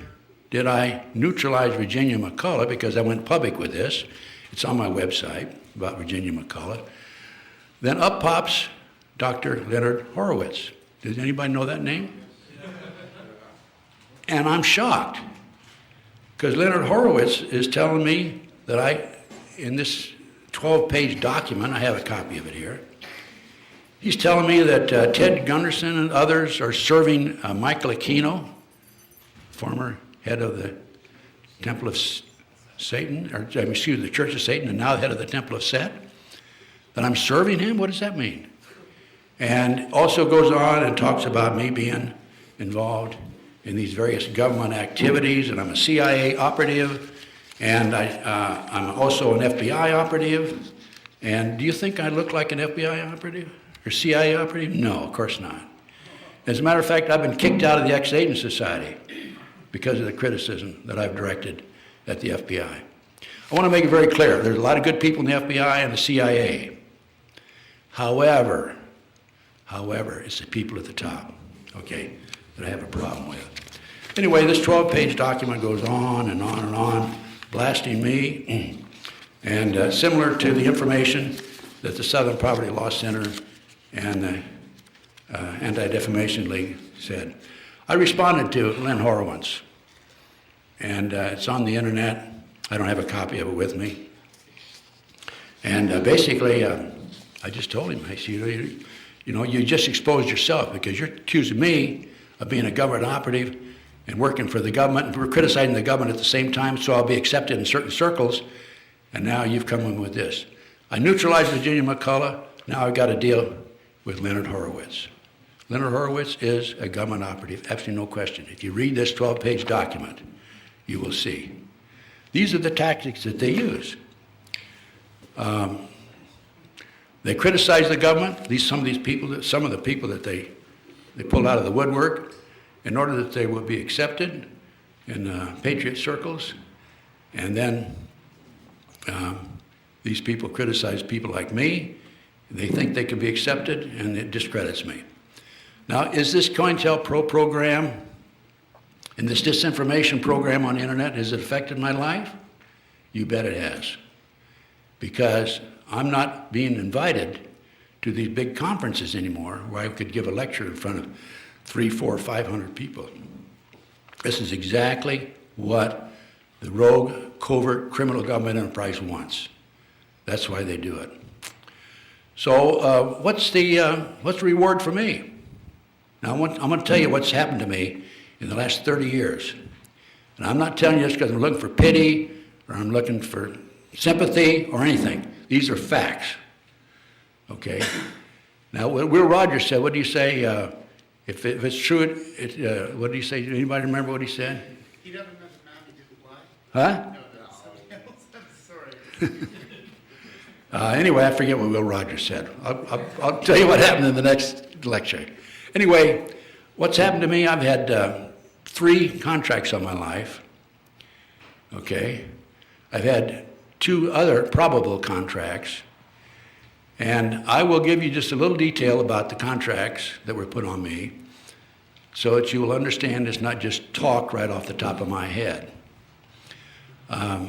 did I neutralize Virginia McCullough, because I went public with this. It's on my website about Virginia McCullough. Then up pops Dr. Leonard Horowitz. Does anybody know that name? And I'm shocked, because Leonard Horowitz is telling me that in this 12-page document, I have a copy of it here, he's telling me that Ted Gunderson and others are serving Michael Aquino, former head of the Temple of Satan, the Church of Satan, and now the head of the Temple of Set, that I'm serving him? What does that mean? And also goes on and talks about me being involved in these various government activities, and I'm a CIA operative, and I'm also an FBI operative. And do you think I look like an FBI operative or CIA operative? No, of course not. As a matter of fact, I've been kicked out of the Ex-Agent Society because of the criticism that I've directed at the FBI. I want to make it very clear, there's a lot of good people in the FBI and the CIA. However, it's the people at the top, okay, that I have a problem with. Anyway, this 12-page document goes on and on and on, blasting me, and similar to the information that the Southern Poverty Law Center and the Anti-Defamation League said. I responded to Len Horowitz, and it's on the internet. I don't have a copy of it with me. And basically, I just told him, I said, you just exposed yourself, because you're accusing me of being a government operative and working for the government, and we're criticizing the government at the same time, so I'll be accepted in certain circles, and now you've come in with this. I neutralized Virginia McCullough, now I've got to deal with Leonard Horowitz. Leonard Horowitz is a government operative, absolutely no question. If you read this 12-page document, you will see. These are the tactics that they use. They criticize the government, some of the people that they pulled out of the woodwork in order that they would be accepted in patriot circles. And then these people criticize people like me. They think they can be accepted, and it discredits me. Now, is this COINTELPRO program and this disinformation program on the internet, has it affected my life? You bet it has. Because I'm not being invited to these big conferences anymore where I could give a lecture in front of 300, 400, 500 people. This is exactly what the rogue, covert, criminal government enterprise wants. That's why they do it. So what's the reward for me? Now I'm going to tell you what's happened to me in the last 30 years. And I'm not telling you this because I'm looking for pity or I'm looking for sympathy or anything. These are facts. Okay? Now, Will Rogers said, what do you say? If it's true, what do you say? Anybody remember what he said? He never met a man who didn't lie. Huh? No, sorry. Anyway, I forget what Will Rogers said. I'll tell you what happened in the next lecture. Anyway, what's happened to me, I've had 3 contracts on my life. Okay? I've had 2 other probable contracts. And I will give you just a little detail about the contracts that were put on me so that you will understand it's not just talk right off the top of my head. I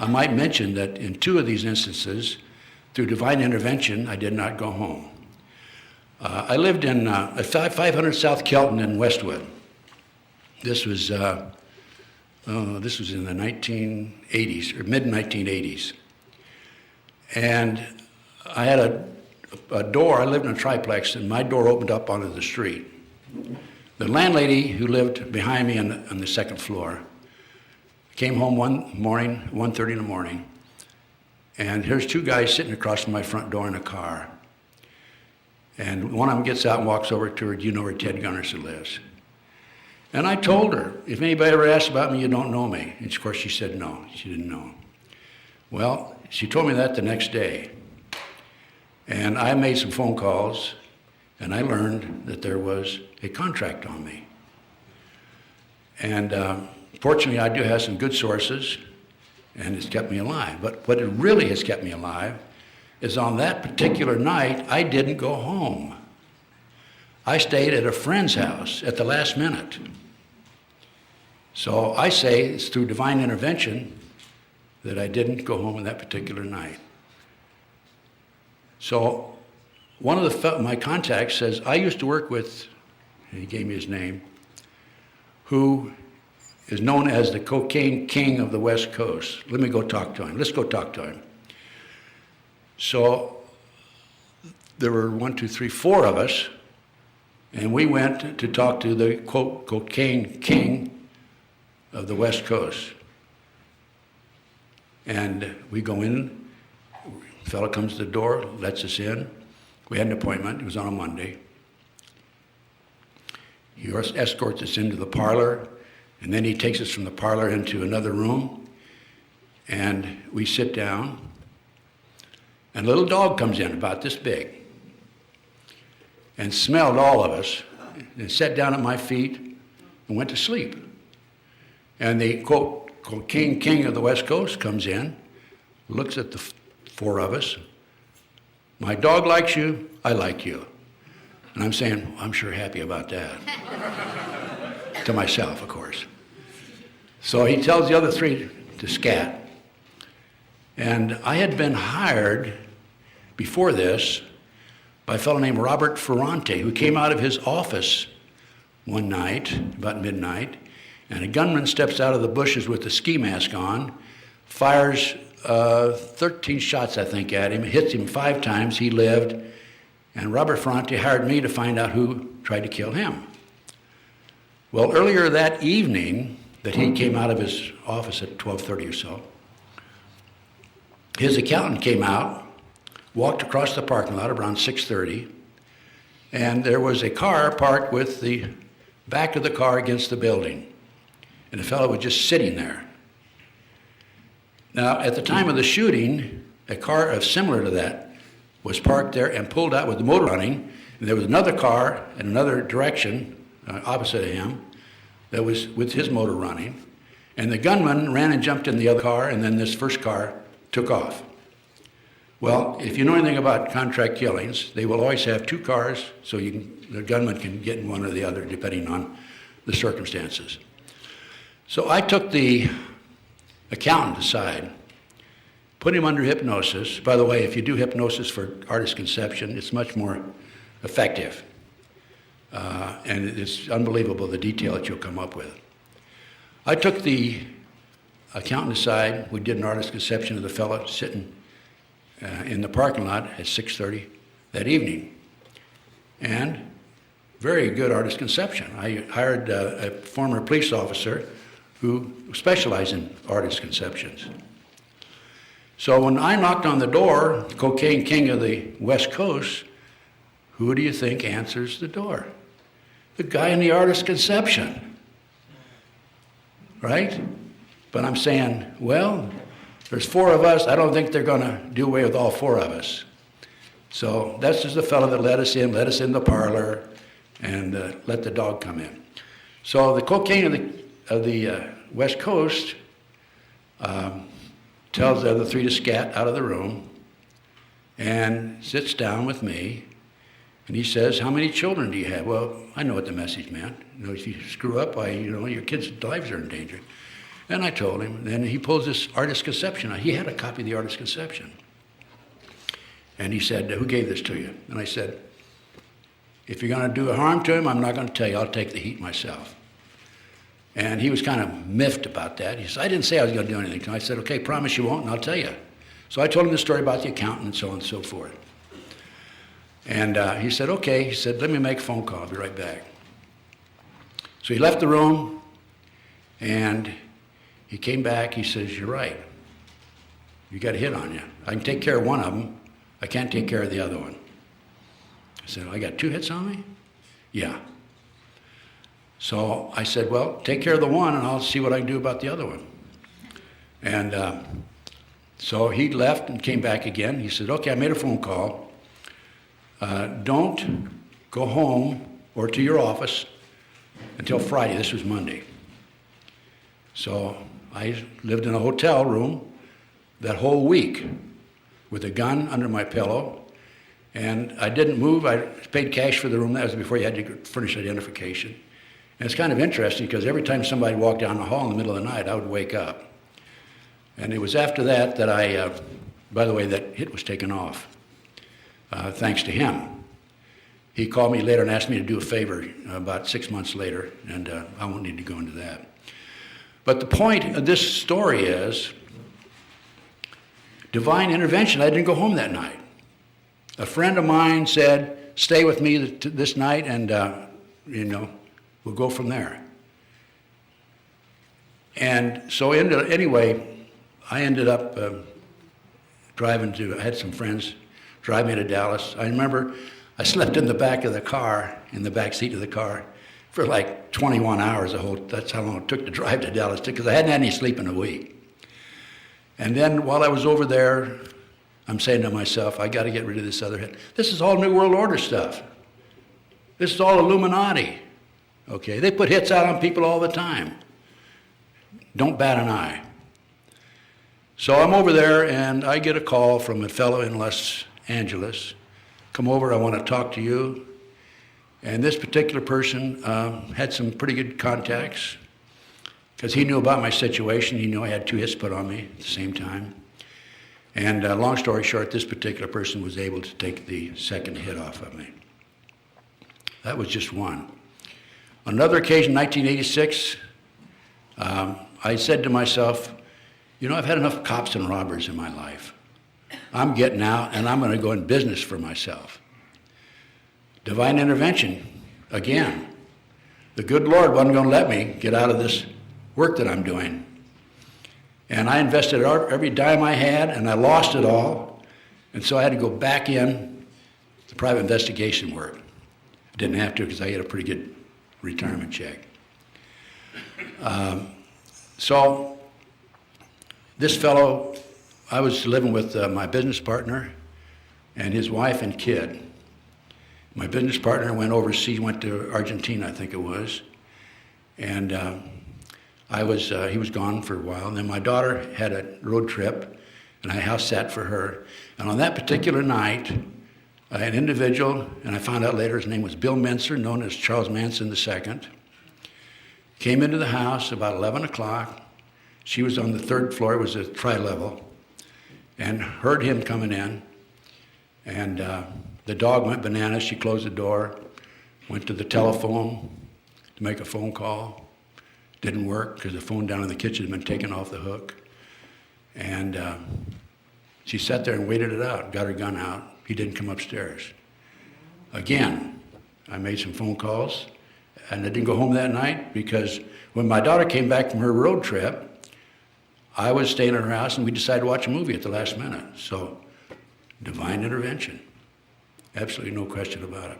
might mention that in 2 of these instances, through divine intervention, I did not go home. I lived in 500 South Kelton in Westwood. This was in the 1980s, or mid-1980s. And I had a door, I lived in a triplex, and my door opened up onto the street. The landlady who lived behind me on the second floor came home one morning, 1:30 in the morning, and here's 2 guys sitting across from my front door in a car. And one of them gets out and walks over to her, do you know where Ted Gunderson lives? And I told her, if anybody ever asks about me, you don't know me. And of course she said no, she didn't know. Well, she told me that the next day. And I made some phone calls, and I learned that there was a contract on me. And fortunately, I do have some good sources, and it's kept me alive. But what it really has kept me alive is on that particular night, I didn't go home. I stayed at a friend's house at the last minute. So I say it's through divine intervention that I didn't go home on that particular night. So one of my contacts says, I used to work with, and he gave me his name, who is known as the cocaine king of the West Coast. Let me go talk to him. Let's go talk to him. So there were 4 of us, and we went to talk to the, quote, cocaine king of the West Coast. And we go in, the fellow comes to the door, lets us in. We had an appointment, it was on a Monday. He escorts us into the parlor, and then he takes us from the parlor into another room, and we sit down, and a little dog comes in about this big, and smelled all of us, and sat down at my feet, and went to sleep. And the, quote, cocaine king of the West Coast comes in, looks at the 4 of us. My dog likes you, I like you. And I'm saying, I'm sure happy about that. To myself, of course. So he tells the other 3 to scat. And I had been hired before this by a fellow named Robert Ferrante, who came out of his office one night, about midnight, and a gunman steps out of the bushes with a ski mask on, fires 13 shots, I think, at him, hits him 5 times, he lived, and Robert Ferrante hired me to find out who tried to kill him. Well, earlier that evening that he came out of his office at 12:30 or so, his accountant came out, walked across the parking lot around 6:30, and there was a car parked with the back of the car against the building. And the fellow was just sitting there. Now, at the time of the shooting, a car similar to that was parked there and pulled out with the motor running. And there was another car in another direction, opposite of him, that was with his motor running. And the gunman ran and jumped in the other car, and then this first car took off. Well, if you know anything about contract killings, they will always have two cars, so the gunman can get in one or the other depending on the circumstances. So I took the accountant aside, put him under hypnosis. By the way, if you do hypnosis for artist conception, it's much more effective. And it's unbelievable the detail that you'll come up with. I took the accountant aside. We did an artist conception of the fellow sitting in the parking lot at 6:30 that evening. And very good artist conception. I hired a former police officer who specialized in artist conceptions. So when I knocked on the door, the cocaine king of the West Coast, who do you think answers the door? The guy in the artist conception, right? But I'm saying, well, there's four of us. I don't think they're going to do away with all four of us. So that's just the fellow that let us in the parlor, and let the dog come in. So the cocaine of the West Coast tells the other three to scat out of the room and sits down with me, and he says, "How many children do you have?" Well, I know what the message meant. You know, if you screw up, your kids' lives are in danger. And I told him. Then he pulls this artist conception out. He had a copy of the artist conception. And he said, "Who gave this to you?" And I said, "If you're going to do harm to him, I'm not going to tell you. I'll take the heat myself." And he was kind of miffed about that. He said, "I didn't say I was going to do anything to him." I said, "Okay, promise you won't, and I'll tell you." So I told him the story about the accountant and so on and so forth. And he said, "Okay." He said, "Let me make a phone call. I'll be right back." So he left the room, and he came back. He says, "You're right. You got a hit on you. I can take care of one of them. I can't take care of the other one." I said, "I got two hits on me?" "Yeah." So I said, "Well, take care of the one, and I'll see what I can do about the other one." And so he left and came back again. He said, "Okay, I made a phone call. Don't go home or to your office until Friday." This was Monday. So I lived in a hotel room that whole week with a gun under my pillow, and I didn't move. I paid cash for the room. That was before you had to furnish identification. And it's kind of interesting because every time somebody walked down the hall in the middle of the night, I would wake up. And it was after that that by the way, that hit was taken off, thanks to him. He called me later and asked me to do a favor about 6 months later, and I won't need to go into that. But the point of this story is divine intervention. I didn't go home that night. A friend of mine said, "Stay with me this night, and we'll go from there." And so anyway, I ended up I had some friends drive me to Dallas. I remember I slept in the back of the car, in the back seat of the car, for like 21 hours. That's how long it took to drive to Dallas, because I hadn't had any sleep in a week. And then while I was over there, I'm saying to myself, I got to get rid of this other head. This is all New World Order stuff. This is all Illuminati. Okay, they put hits out on people all the time. Don't bat an eye. So I'm over there, and I get a call from a fellow in Los Angeles. "Come over, I want to talk to you." And this particular person had some pretty good contacts because he knew about my situation. He knew I had two hits put on me at the same time. And long story short, this particular person was able to take the second hit off of me. That was just one. On another occasion, 1986, I said to myself, I've had enough cops and robbers in my life. I'm getting out, and I'm going to go in business for myself. Divine intervention, again. the good Lord wasn't going to let me get out of this work that I'm doing. And I invested every dime I had, and I lost it all. And so I had to go back in to private investigation work. I didn't have to because I had a pretty good retirement check. So this fellow, I was living with my business partner and his wife and kid. My business partner went overseas, went to Argentina, I think it was. And he was gone for a while. And then my daughter had a road trip, and I house sat for her. And on that particular night, an individual, and I found out later his name was Bill Mincer, known as Charles Manson II, came into the house about 11 o'clock. She was on the third floor, it was a tri-level, and heard him coming in. And the dog went bananas. She closed the door, went to the telephone to make a phone call. Didn't work because the phone down in the kitchen had been taken off the hook. And she sat there and waited it out, got her gun out. He didn't come upstairs. Again, I made some phone calls, and I didn't go home that night because when my daughter came back from her road trip, I was staying at her house, and we decided to watch a movie at the last minute. So, divine intervention. Absolutely no question about it.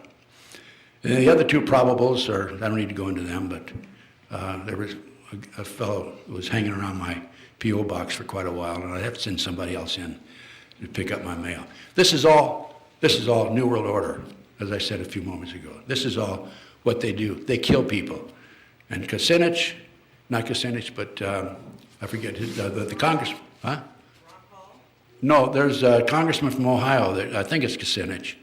And the other two probables are, I don't need to go into them, but there was a fellow who was hanging around my P.O. box for quite a while, and I'd have to send somebody else in to pick up my mail. This is all New World Order, as I said a few moments ago. This is all what they do. They kill people. And Kucinich, not Kucinich, but I forget the Congressman, huh? No, there's a congressman from Ohio, I think it's Kucinich.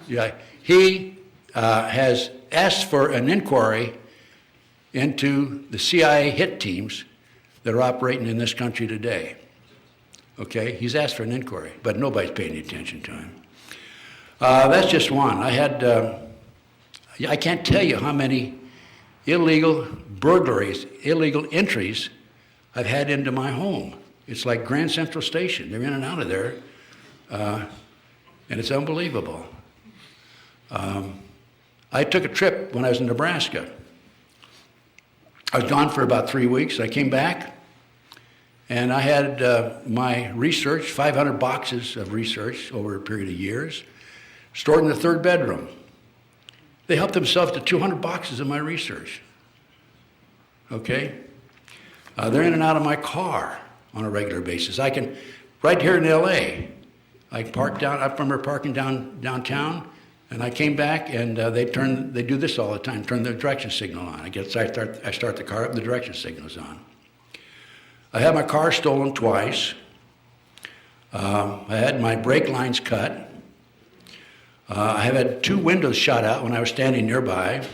Yeah, he has asked for an inquiry into the CIA hit teams that are operating in this country today. Okay, he's asked for an inquiry, but nobody's paying any attention to him. That's just one. I can't tell you how many illegal burglaries, illegal entries I've had into my home. It's like Grand Central Station. They're in and out of there, and it's unbelievable. I took a trip when I was in Nebraska. I was gone for about 3 weeks. I came back, and I had my research, 500 boxes of research over a period of years, stored in the third bedroom. They helped themselves to 200 boxes of my research. Okay? They're in and out of my car on a regular basis. I can, right here in L.A., I remember parking downtown, and I came back, and they do this all the time, turn the direction signal on. I start the car up, and the direction signal's on. I had my car stolen twice. I had my brake lines cut. I have had 2 windows shot out when I was standing nearby.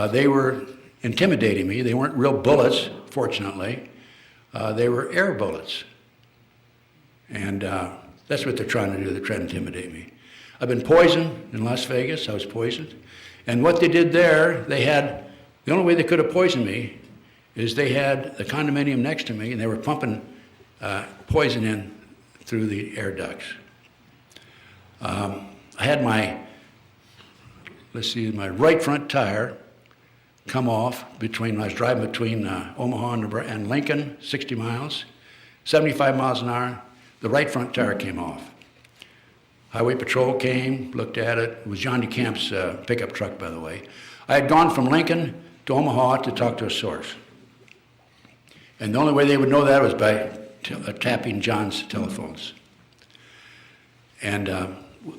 They were intimidating me. They weren't real bullets, fortunately. They were air bullets. And that's what they're trying to do. They're trying to intimidate me. I've been poisoned in Las Vegas. I was poisoned. And what they did there, the only way they could have poisoned me is they had the condominium next to me, and they were pumping poison in through the air ducts. I had my right front tire come off I was driving between Omaha and Lincoln, 60 miles, 75 miles an hour. The right front tire came off. Highway Patrol came, looked at it. It was John DeCamp's pickup truck, by the way. I had gone from Lincoln to Omaha to talk to a source. And the only way they would know that was by tapping John's telephones. And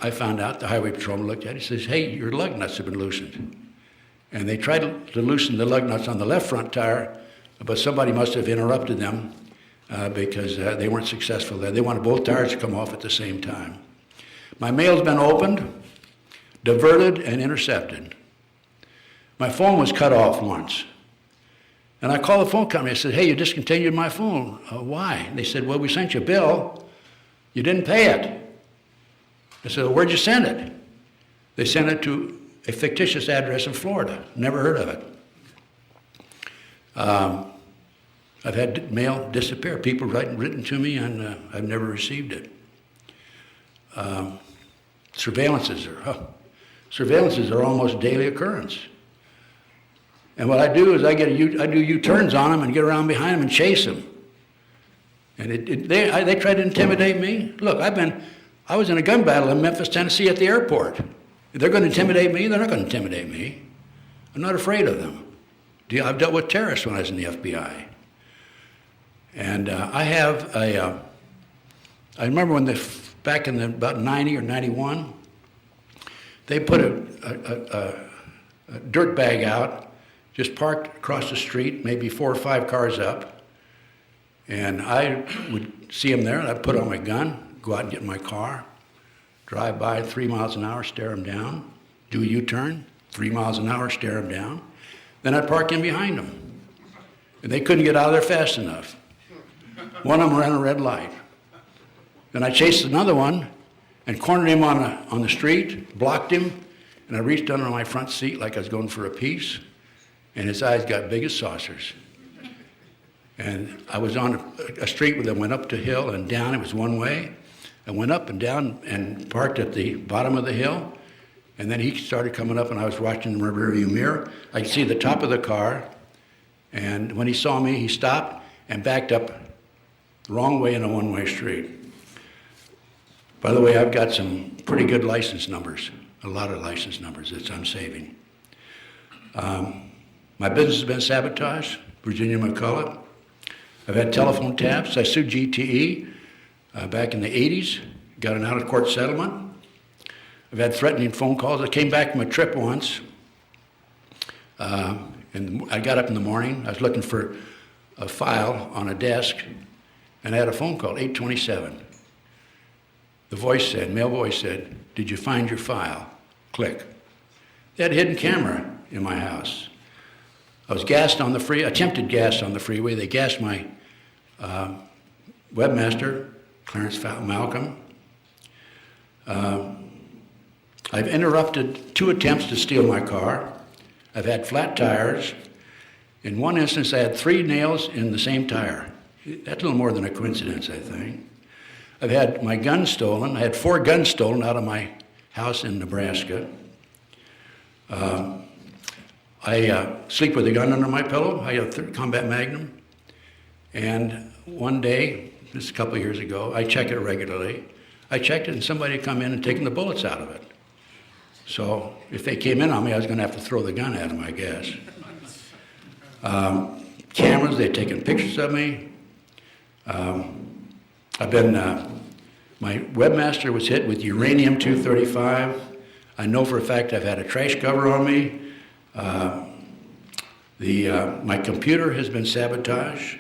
I found out, the highway patrolman looked at it, he says, hey, your lug nuts have been loosened. And they tried to loosen the lug nuts on the left front tire, but somebody must have interrupted them because they weren't successful there. They wanted both tires to come off at the same time. My mail's been opened, diverted, and intercepted. My phone was cut off once. And I called the phone company. I said, hey, you discontinued my phone. Why? And they said, well, we sent you a bill. You didn't pay it. I said, well, where'd you send it? They sent it to a fictitious address in Florida. Never heard of it. I've had mail disappear. People written to me, and I've never received it. Surveillances are, surveillances are almost a daily occurrence. And what I do is I do U-turns on them and get around behind them and chase them. And they try to intimidate me. Look, I was in a gun battle in Memphis, Tennessee at the airport. If they're going to intimidate me, they're not going to intimidate me. I'm not afraid of them. I've dealt with terrorists when I was in the F.B.I. And I remember when back in about 90 or 91, they put a dirt bag out, just parked across the street, maybe 4 or 5 cars up. And I would see them there, and I'd put on my gun, go out and get in my car, drive by 3 miles an hour, stare them down, do a U-turn, 3 miles an hour, stare them down. Then I'd park in behind them. And they couldn't get out of there fast enough. One of them ran a red light. Then I chased another one and cornered him on the street, blocked him, and I reached under my front seat like I was going for a piece, and his eyes got big as saucers. And I was on a street that went up the hill and down. It was one way. I went up and down and parked at the bottom of the hill, and then he started coming up, and I was watching the rearview mirror. I could see the top of the car, and when he saw me, he stopped and backed up the wrong way in a one-way street. By the way, I've got some pretty good license numbers, a lot of license numbers that I'm saving. My business has been sabotaged, Virginia McCullough. I've had telephone taps. I sued GTE back in the 80s, got an out-of-court settlement. I've had threatening phone calls. I came back from a trip once, and I got up in the morning. I was looking for a file on a desk, and I had a phone call, 827. The male voice said, "Did you find your file?" Click. They had a hidden camera in my house. I was attempted gas on the freeway. They gassed my webmaster, Clarence Malcolm. I've interrupted 2 attempts to steal my car. I've had flat tires. In one instance, I had 3 nails in the same tire. That's a little more than a coincidence, I think. I've had my guns stolen. I had 4 guns stolen out of my house in Nebraska. I sleep with a gun under my pillow. I have a combat Magnum. And one day, just a couple of years ago, I check it regularly. I checked it and somebody had come in and taken the bullets out of it. So if they came in on me, I was going to have to throw the gun at them, I guess. Cameras, they'd taken pictures of me. My webmaster was hit with uranium-235. I know for a fact I've had a trash cover on me. My computer has been sabotaged.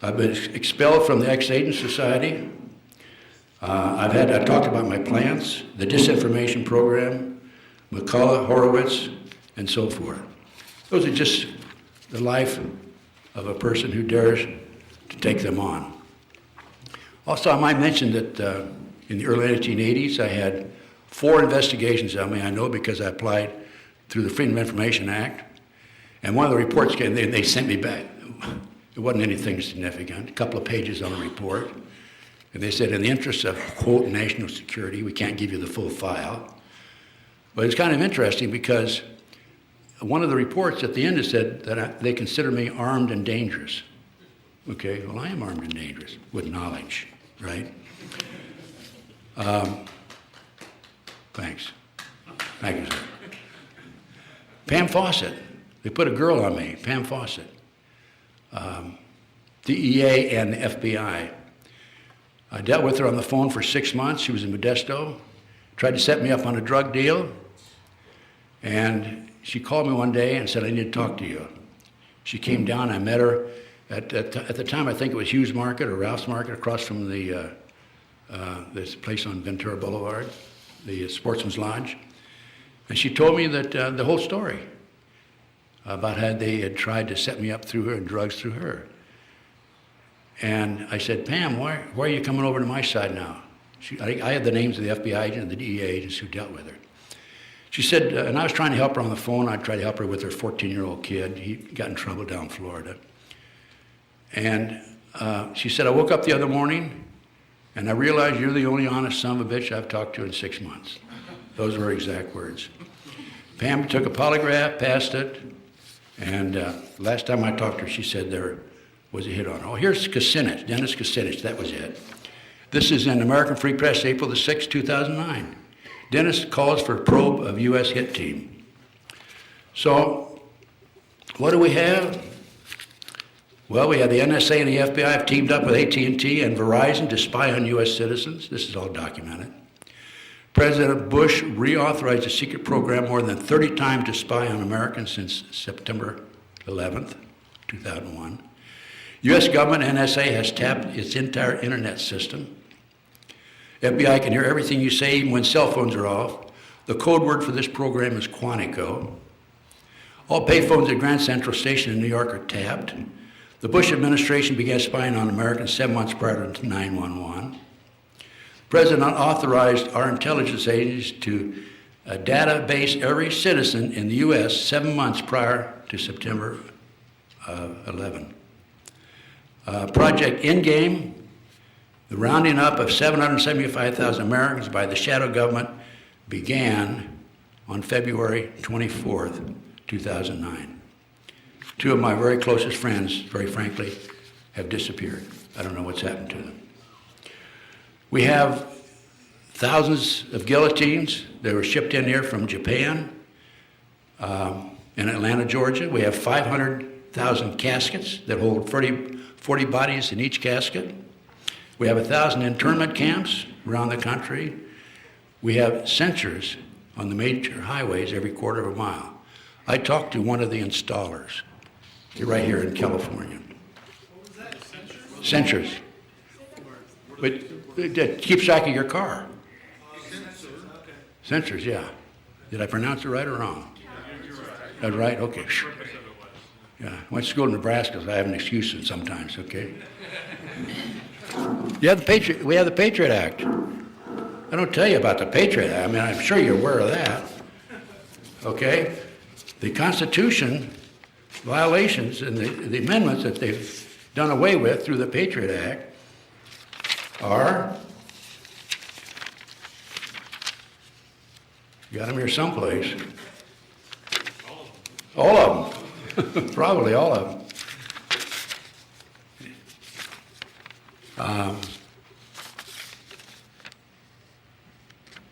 I've been expelled from the Ex-Agent Society. I talked about my plants, the disinformation program, McCullough, Horowitz, and so forth. Those are just the life of a person who dares to take them on. Also, I might mention that in the early 1980s, I had 4 investigations on me. I know because I applied through the Freedom of Information Act. And one of the reports came, they sent me back. It wasn't anything significant, a couple of pages on a report. And they said, in the interest of, quote, national security, we can't give you the full file. But it's kind of interesting because one of the reports at the end said that they consider me armed and dangerous. Okay, well, I am armed and dangerous with knowledge, right? Thanks. Thank you, sir. Pam Fawcett. They put a girl on me, Pam Fawcett. DEA and the FBI. I dealt with her on the phone for 6 months. She was in Modesto. Tried to set me up on a drug deal. And she called me one day and said, "I need to talk to you." She came down. I met her at the time. I think it was Hughes Market or Ralph's Market across from this place on Ventura Boulevard, the Sportsman's Lodge. And she told me that the whole story about how they had tried to set me up through her and drugs through her. And I said, "Pam, why are you coming over to my side now?" I had the names of the FBI agent and the DEA agents who dealt with her. She said, and I was trying to help her on the phone. I tried to help her with her 14-year-old kid. He got in trouble down in Florida. And she said, "I woke up the other morning and I realized you're the only honest son of a bitch I've talked to in 6 months." Those were her exact words. Pam took a polygraph, passed it, and last time I talked to her, she said there was a hit on her. Oh, here's Kucinich, Dennis Kucinich, that was it. This is in American Free Press, April the 6th, 2009. Dennis calls for probe of U.S. hit team. So, what do we have? Well, we have the NSA and the FBI have teamed up with AT&T and Verizon to spy on U.S. citizens. This is all documented. President Bush reauthorized a secret program more than 30 times to spy on Americans since September 11th, 2001. U.S. government NSA has tapped its entire internet system. FBI can hear everything you say, even when cell phones are off. The code word for this program is Quantico. All payphones at Grand Central Station in New York are tapped. The Bush administration began spying on Americans 7 months prior to 9/11. The President authorized our intelligence agencies to database every citizen in the U.S. 7 months prior to September 11. Project Endgame, the rounding up of 775,000 Americans by the shadow government, began on February 24th, 2009. Two of my very closest friends, very frankly, have disappeared. I don't know what's happened to them. We have thousands of guillotines that were shipped in here from Japan in Atlanta, Georgia. We have 500,000 caskets that hold 40 bodies in each casket. We have 1,000 internment camps around the country. We have sensors on the major highways every quarter of a mile. I talked to one of the installers right here in California. What was that, Sensors. But it keeps track of your car. Sensors, yeah. Did I pronounce it right or wrong? That's right? Okay. Yeah, I went to school in Nebraska, so I have an excuse sometimes, okay? We have the Patriot Act. I don't tell you about the Patriot Act. I mean, I'm sure you're aware of that. Okay? The Constitution violations and the amendments that they've done away with through the Patriot Act are, you got them here someplace. All of them. Probably all of them.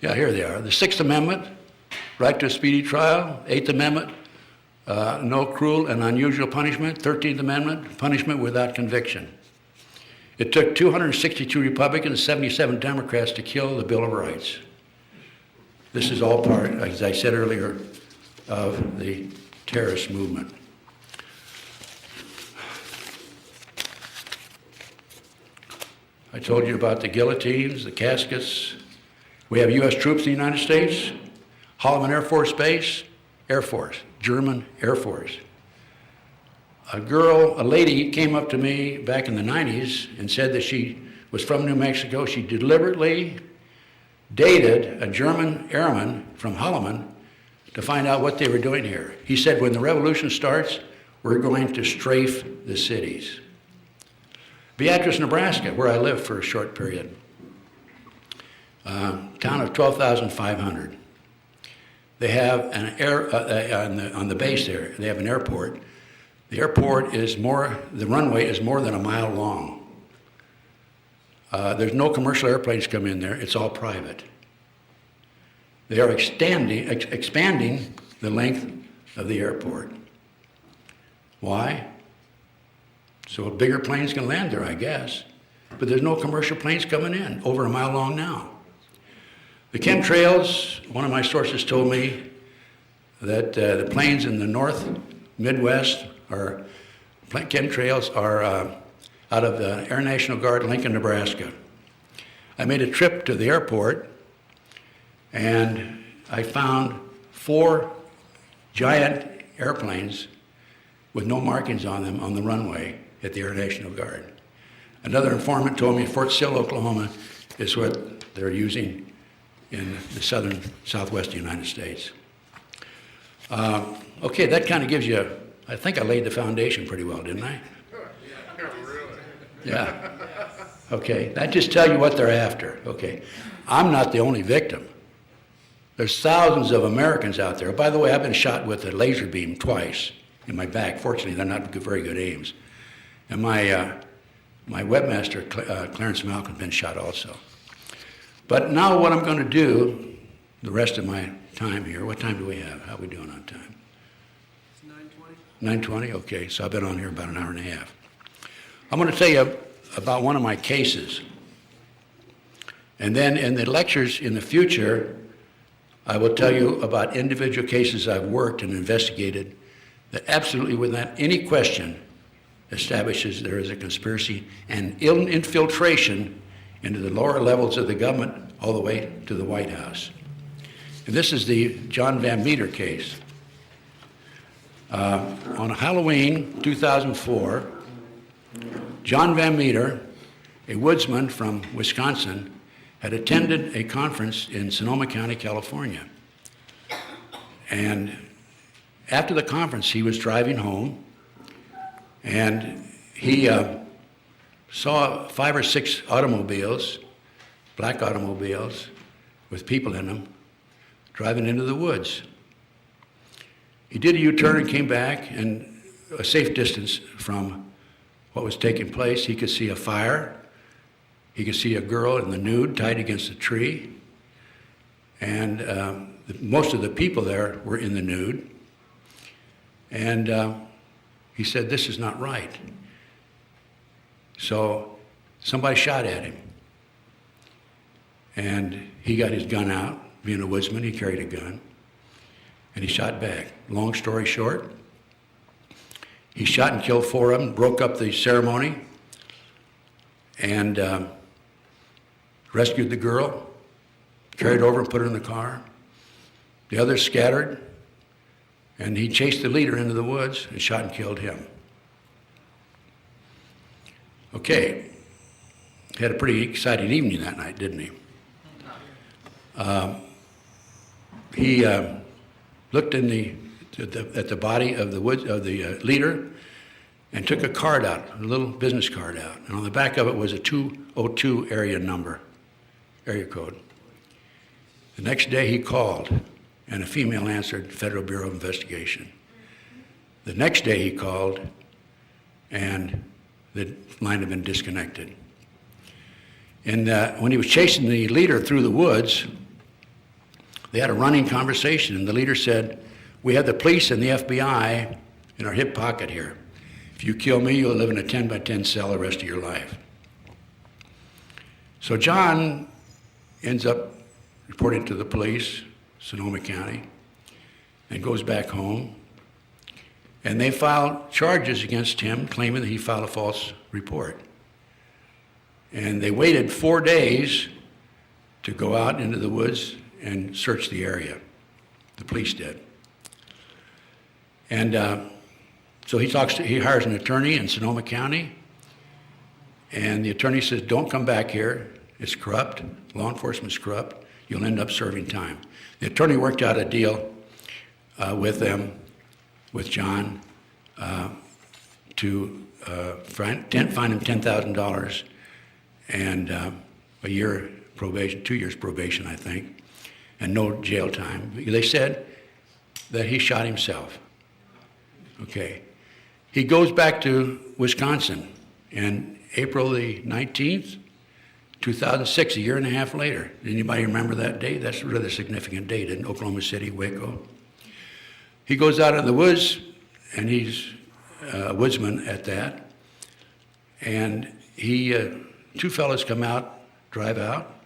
Yeah, here they are. The Sixth Amendment, right to a speedy trial. Eighth Amendment, no cruel and unusual punishment. 13th Amendment, punishment without conviction. It took 262 Republicans and 77 Democrats to kill the Bill of Rights. This is all part, as I said earlier, of the terrorist movement. I told you about the guillotines, the caskets. We have U.S. troops in the United States, Holloman Air Force Base, Air Force, German Air Force. A lady came up to me back in the 90s and said that she was from New Mexico. She deliberately dated a German airman from Holloman to find out what they were doing here. He said, when the revolution starts, we're going to strafe the cities. Beatrice, Nebraska, where I lived for a short period. Town of 12,500. They have an on the base there, they have an airport. The airport the runway is more than a mile long. There's no commercial airplanes come in there, it's all private. They are expanding the length of the airport. Why? So bigger planes can land there, I guess. But there's no commercial planes coming in, over a mile long now. The chemtrails, one of my sources told me that the planes in the north, Midwest, chemtrails are out of the Air National Guard, Lincoln, Nebraska. I made a trip to the airport, and I found 4 giant airplanes with no markings on them on the runway at the Air National Guard. Another informant told me Fort Sill, Oklahoma is what they're using in the southwest United States. Okay, that kind of gives you, I think I laid the foundation pretty well, didn't I? Yeah, really. Yeah. Okay, that just tell you what they're after. Okay, I'm not the only victim. There's thousands of Americans out there. By the way, I've been shot with a laser beam twice in my back. Fortunately, they're not very good aims. And my webmaster, Clarence Malcolm, has been shot also. But now what I'm going to do, the rest of my time here, what time do we have? How are we doing on time? It's 9:20. 9:20? Okay, so I've been on here about an hour and a half. I'm going to tell you about one of my cases. And then in the lectures in the future, I will tell you about individual cases I've worked and investigated that absolutely without any question establishes there is a conspiracy and infiltration into the lower levels of the government all the way to the White House. And this is the John Van Meter case. On Halloween 2004, John Van Meter, a woodsman from Wisconsin, had attended a conference in Sonoma County, California. And after the conference, he was driving home, and he saw 5 or 6 automobiles, black automobiles, with people in them, driving into the woods. He did a U-turn and came back, and a safe distance from what was taking place, he could see a fire. He could see a girl in the nude tied against a tree. And most of the people there were in the nude. And he said, this is not right. So somebody shot at him. And he got his gun out. Being a woodsman, he carried a gun. And he shot back. Long story short, he shot and killed 4 of them, broke up the ceremony, and rescued the girl, carried her over and put her in the car. The others scattered, and he chased the leader into the woods and shot and killed him. Okay, he had a pretty exciting evening that night, didn't he? He looked at the body of the leader and took a card out, a little business card out, and on the back of it was a 202 area code. The next day he called, and a female answered, Federal Bureau of Investigation. The next day he called, and the line had been disconnected. And when he was chasing the leader through the woods, they had a running conversation, and the leader said, we have the police and the F.B.I. in our hip pocket here. If you kill me, you'll live in a 10 by 10 cell the rest of your life. So John ends up reporting to the police, Sonoma County, and goes back home. And they filed charges against him, claiming that he filed a false report. And they waited 4 days to go out into the woods and search the area. The police did. And so he hires an attorney in Sonoma County, and the attorney says, don't come back here. It's corrupt. Law enforcement's corrupt. You'll end up serving time. The attorney worked out a deal with John, to fine him $10,000 and a year probation, 2 years probation, I think, and no jail time. They said that he shot himself. Okay. He goes back to Wisconsin, and April the 19th, 2006, a year and a half later. Anybody remember that date? That's a rather significant date in Oklahoma City, Waco. He goes out in the woods, and he's a woodsman at that. And two fellas come out, drive out,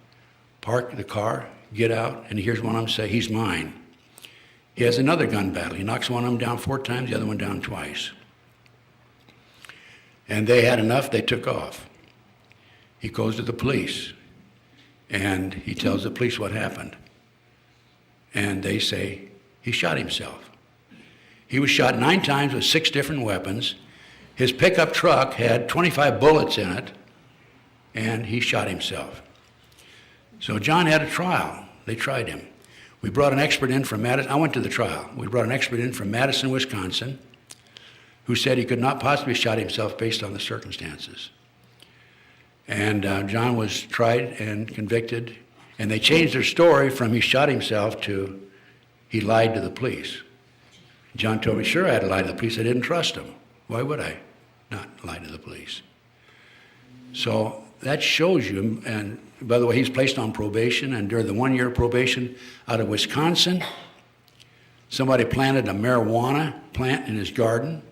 park the car, get out, and he hears one of them say, he's mine. He has another gun battle. He knocks one of them down 4 times, the other one down twice. And they had enough, they took off. He goes to the police, and he tells the police what happened. And they say he shot himself. He was shot 9 times with 6 different weapons. His pickup truck had 25 bullets in it, and he shot himself. So John had a trial. They tried him. We brought an expert in from Madison. I went to the trial. We brought an expert in from Madison, Wisconsin, who said he could not possibly have shot himself based on the circumstances. And John was tried and convicted And they changed their story from he shot himself to he lied to the police. John told me, sure, I had to lie to the police. I didn't trust him. Why would I not lie to the police? So that shows you, and by the way, he's placed on probation, and during the 1-year probation out of Wisconsin, somebody planted a marijuana plant in his garden.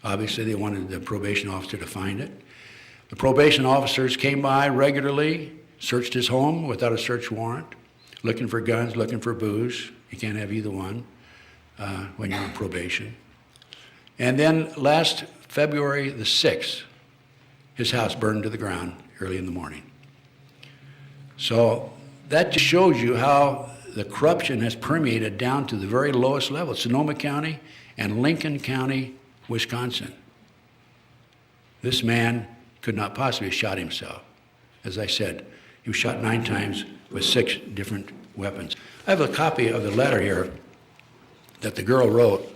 Obviously, they wanted the probation officer to find it. The probation officers came by regularly, searched his home without a search warrant, looking for guns, looking for booze. You can't have either one when you're on probation. And then last February the 6th, his house burned to the ground early in the morning. So that just shows you how the corruption has permeated down to the very lowest level, Sonoma County and Lincoln County, Wisconsin. This man could not possibly have shot himself. As I said, he was shot 9 times with 6 different weapons. I have a copy of the letter here that the girl wrote.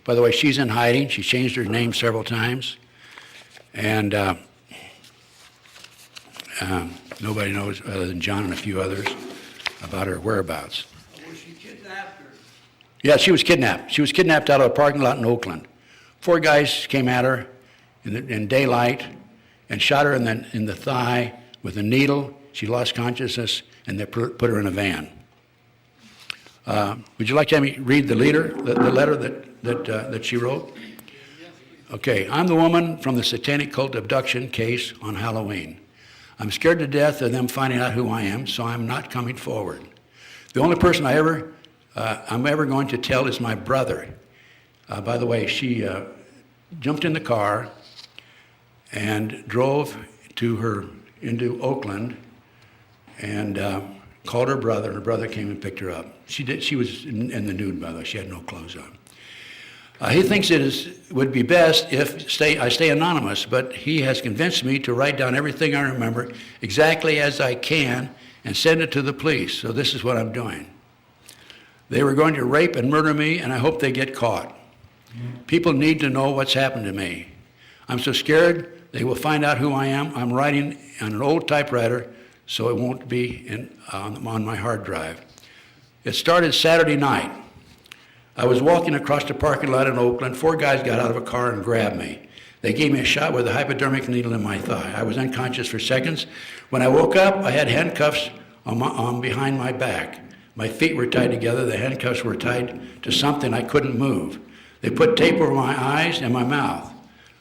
By the way, she's in hiding. She changed her name several times. And nobody knows, other than John and a few others, about her whereabouts. Was she kidnapped or? Yeah, she was kidnapped. She was kidnapped out of a parking lot in Oakland. 4 guys came at her in daylight and shot her in the thigh with a needle. She lost consciousness, and they put her in a van. Would you like to have me read the letter that she wrote? Okay, I'm the woman from the satanic cult abduction case on Halloween. I'm scared to death of them finding out who I am, so I'm not coming forward. The only person I'm ever going to tell is my brother. By the way, she jumped in the car and drove into Oakland and called her brother, and her brother came and picked her up. She was in the nude, by the way. She had no clothes on. He thinks would be best if I stay anonymous, but he has convinced me to write down everything I remember exactly as I can and send it to the police. So this is what I'm doing. They were going to rape and murder me, and I hope they get caught. People need to know what's happened to me. I'm so scared they will find out who I am. I'm writing on an old typewriter, so it won't be on my hard drive. It started Saturday night. I was walking across the parking lot in Oakland. 4 guys got out of a car and grabbed me. They gave me a shot with a hypodermic needle in my thigh. I was unconscious for seconds. When I woke up, I had handcuffs on behind my back. My feet were tied together. The handcuffs were tied to something I couldn't move. They put tape over my eyes and my mouth.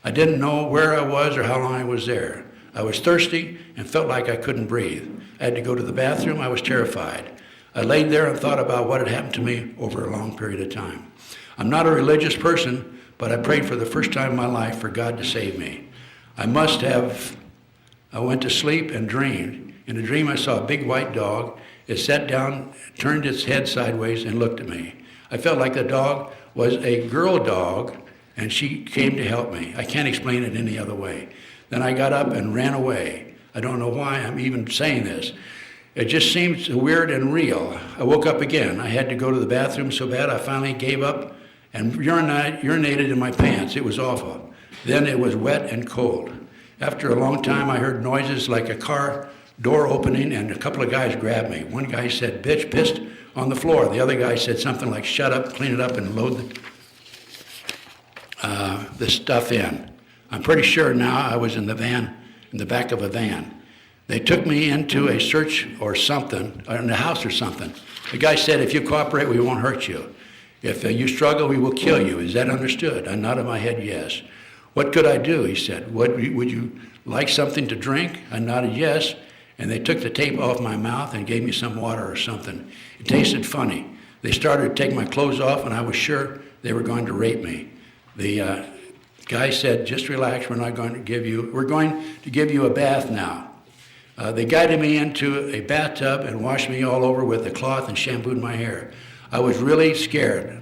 I didn't know where I was or how long I was there. I was thirsty and felt like I couldn't breathe. I had to go to the bathroom. I was terrified. I laid there and thought about what had happened to me over a long period of time. I'm not a religious person, but I prayed for the first time in my life for God to save me. I went to sleep and dreamed. In a dream, I saw a big white dog. It sat down, turned its head sideways, and looked at me. I felt like the dog was a girl dog, and she came to help me. I can't explain it any other way. Then I got up and ran away. I don't know why I'm even saying this. It just seems weird and real. I woke up again. I had to go to the bathroom so bad I finally gave up and urinated in my pants. It was awful. Then it was wet and cold. After a long time, I heard noises like a car door opening, and a couple of guys grabbed me. One guy said, "Bitch, pissed on the floor." The other guy said something like, "Shut up, clean it up, and load the stuff in." I'm pretty sure now I was in the back of a van. They took me into a search or something, or in the house or something. The guy said, "If you cooperate, we won't hurt you. If you struggle, we will kill you." Is that understood? I nodded my head, yes. "What could I do?" he said. Would you like something to drink? I nodded yes, and they took the tape off my mouth and gave me some water or something. It tasted funny. They started to take my clothes off, and I was sure they were going to rape me. The guy said, "Just relax, we're going to give you a bath now." They guided me into a bathtub and washed me all over with a cloth and shampooed my hair. I was really scared.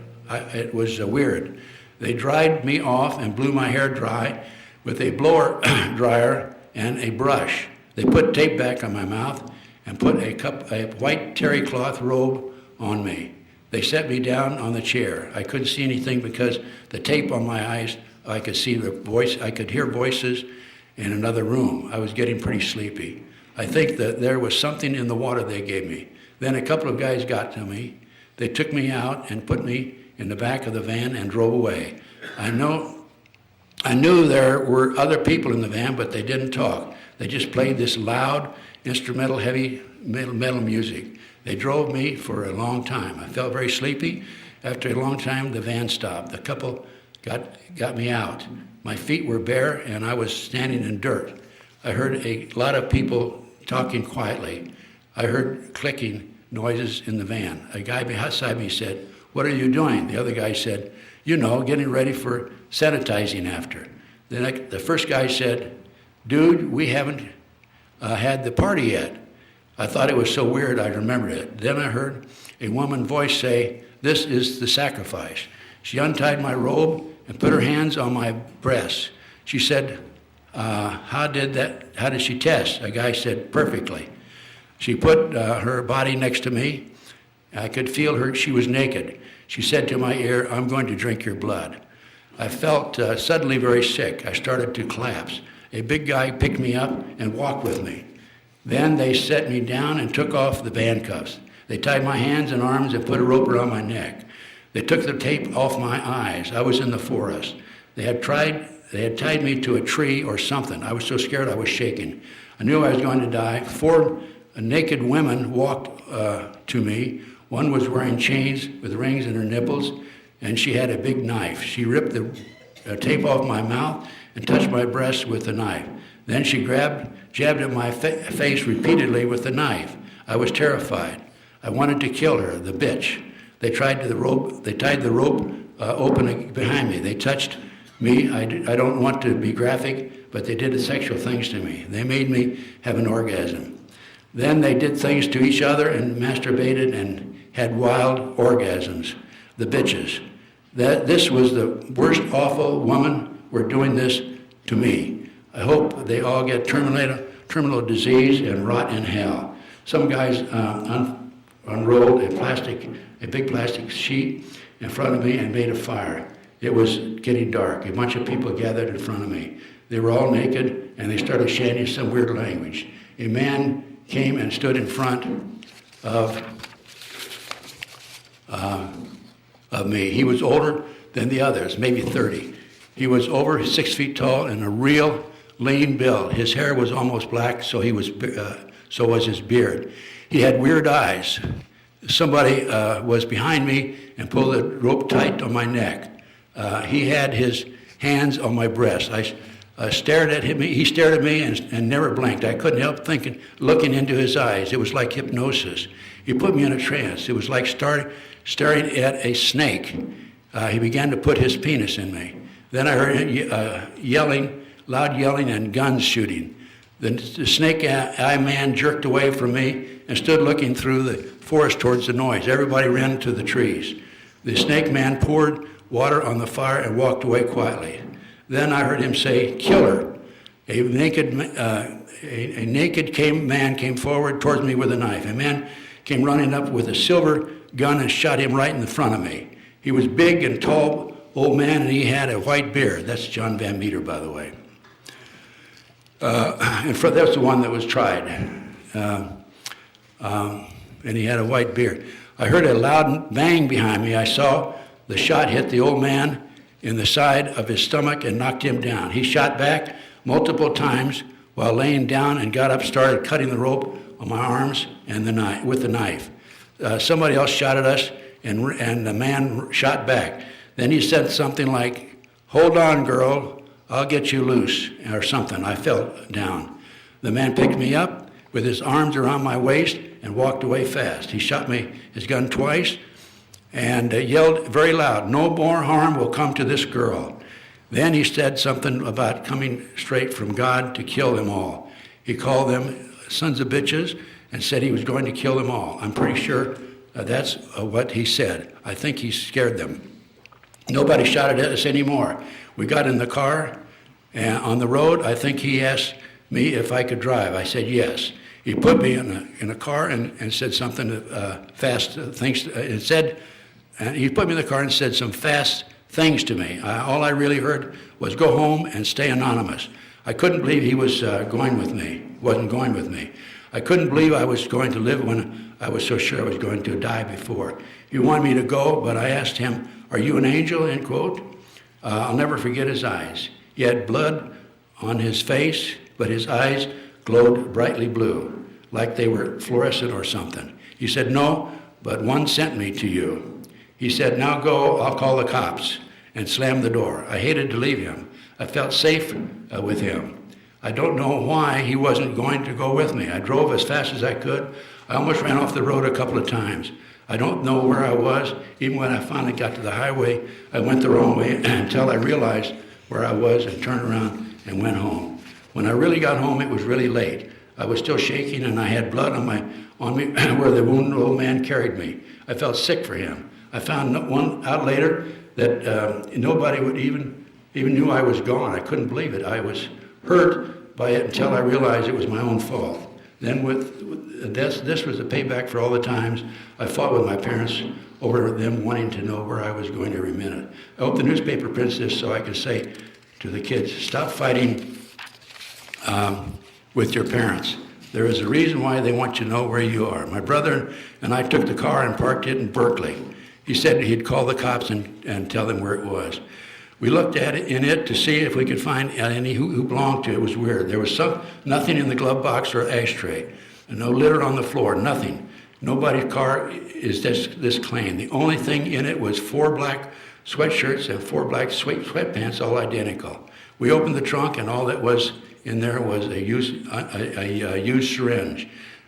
It was weird. They dried me off and blew my hair dry with a blower dryer and a brush. They put tape back on my mouth and put a white terry cloth robe on me. They set me down on the chair. I couldn't see anything because the tape on my eyes. I could see I could hear voices in another room. I was getting pretty sleepy. I think that there was something in the water they gave me. Then a couple of guys got to me. They took me out and put me in the back of the van and drove away. I knew there were other people in the van, but they didn't talk. They just played this loud, instrumental, heavy metal music. They drove me for a long time. I felt very sleepy. After a long time, the van stopped. The couple got me out. My feet were bare, and I was standing in dirt. I heard a lot of people talking quietly. I heard clicking noises in the van. A guy beside me said, "What are you doing?" The other guy said, "Getting ready for sanitizing after." Then the first guy said, "Dude, we haven't had the party yet." I thought it was so weird I remembered it. Then I heard a woman's voice say, "This is the sacrifice." She untied my robe and put her hands on my breasts. She said, how did she test? A guy said, "Perfectly." She put her body next to me. I could feel her, she was naked. She said to my ear, "I'm going to drink your blood." I felt suddenly very sick. I started to collapse. A big guy picked me up and walked with me. Then they set me down and took off the handcuffs. They tied my hands and arms and put a rope around my neck. They took the tape off my eyes. I was in the forest. They had tied me to a tree or something. I was so scared I was shaking. I knew I was going to die. 4 naked women walked to me. One was wearing chains with rings in her nipples, and she had a big knife. She ripped the tape off my mouth and touched my breast with the knife. Then she jabbed at my face repeatedly with the knife. I was terrified. I wanted to kill her, the bitch. They tied the rope open behind me. They touched me. I don't want to be graphic, but they did sexual things to me. They made me have an orgasm. Then they did things to each other and masturbated and had wild orgasms. The bitches. This was the worst, awful woman were doing this to me. I hope they all get terminal disease and rot in hell. Some guys unrolled a big plastic sheet in front of me and made a fire. It was getting dark. A bunch of people gathered in front of me. They were all naked, and they started chanting some weird language. A man came and stood in front of me. He was older than the others, maybe 30. He was over 6 feet tall and a real lean build. His hair was almost black, so was his beard. He had weird eyes. Somebody was behind me and pulled the rope tight on my neck. He had his hands on my breast. I stared at him. He stared at me and never blinked. I couldn't help looking into his eyes. It was like hypnosis. He put me in a trance. It was like staring at a snake. He began to put his penis in me. Then I heard him loud yelling and guns shooting. The snake-eye man jerked away from me and stood looking through the forest towards the noise. Everybody ran to the trees. The snake man poured water on the fire and walked away quietly. Then I heard him say, "Kill her." A naked man came forward towards me with a knife. A man came running up with a silver gun and shot him right in the front of me. He was big and tall, old man, and he had a white beard. That's John Van Meter, by the way. That's the one that was tried. And he had a white beard. I heard a loud bang behind me. I saw the shot hit the old man in the side of his stomach and knocked him down. He shot back multiple times while laying down and got up, started cutting the rope on my arms and with the knife. Somebody else shot at us, and the man shot back. Then he said something like, "Hold on, girl, I'll get you loose," or something. I fell down. The man picked me up with his arms around my waist and walked away fast. He shot me his gun twice and yelled very loud, "No more harm will come to this girl." Then he said something about coming straight from God to kill them all. He called them sons of bitches and said he was going to kill them all. I'm pretty sure that's what he said. I think he scared them. Nobody shot at us anymore. We got in the car and on the road. I think he asked me if I could drive. I said yes. He put me in a car and said something fast things. And he put me in the car and said some fast things to me. All I really heard was "Go home and stay anonymous." I couldn't believe he was wasn't going with me. I couldn't believe I was going to live when I was so sure I was going to die before. He wanted me to go, but I asked him, "Are you an angel?" end quote. I'll never forget his eyes. He had blood on his face, but his eyes glowed brightly blue, like they were fluorescent or something. He said, "No, but one sent me to you." He said, "Now go, I'll call the cops," and slammed the door. I hated to leave him. I felt safe with him. I don't know why he wasn't going to go with me. I drove as fast as I could. I almost ran off the road a couple of times. I don't know where I was. Even when I finally got to the highway, I went the wrong way until I realized where I was and turned around and went home. When I really got home, it was really late. I was still shaking and I had blood on me where the wounded old man carried me. I felt sick for him. I found out later that nobody would even knew I was gone. I couldn't believe it. I was hurt by it until I realized it was my own fault. Then with this was a payback for all the times I fought with my parents over them wanting to know where I was going every minute. I hope the newspaper prints this so I can say to the kids, stop fighting with your parents. There is a reason why they want you to know where you are. My brother and I took the car and parked it in Berkeley. He said he'd call the cops and tell them where it was. We looked at it to see if we could find any who belonged to it. It was weird. There was nothing in the glove box or ashtray. No litter on the floor, nothing. Nobody's car is this clean. The only thing in it was 4 black sweatshirts and 4 black sweatpants, all identical. We opened the trunk and all that was in there was a used syringe.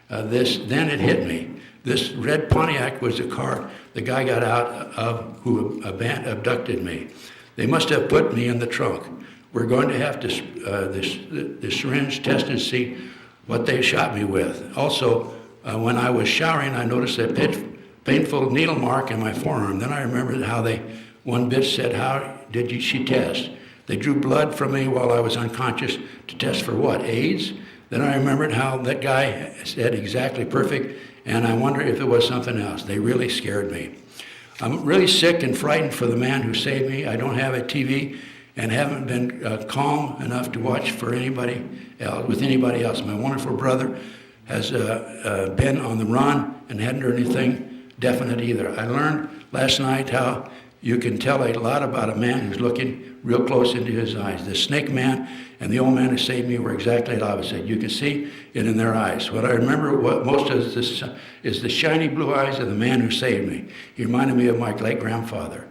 Then it hit me. This red Pontiac was the car the guy got out of who abducted me. They must have put me in the trunk. We're going to have the syringe tested to see what they shot me with. Also, when I was showering, I noticed a painful needle mark in my forearm. Then I remembered how one bitch said, "How did she test?" They drew blood from me while I was unconscious to test for what, AIDS? Then I remembered how that guy said exactly perfect, and I wonder if it was something else. They really scared me. I'm really sick and frightened for the man who saved me. I don't have a TV and haven't been calm enough to watch with anybody else. My wonderful brother has been on the run and hadn't heard anything definite either. I learned last night how you can tell a lot about a man who's looking real close into his eyes. The snake man and the old man who saved me were exactly the opposite. You can see it in their eyes. What I remember most is the shiny blue eyes of the man who saved me. He reminded me of my late grandfather.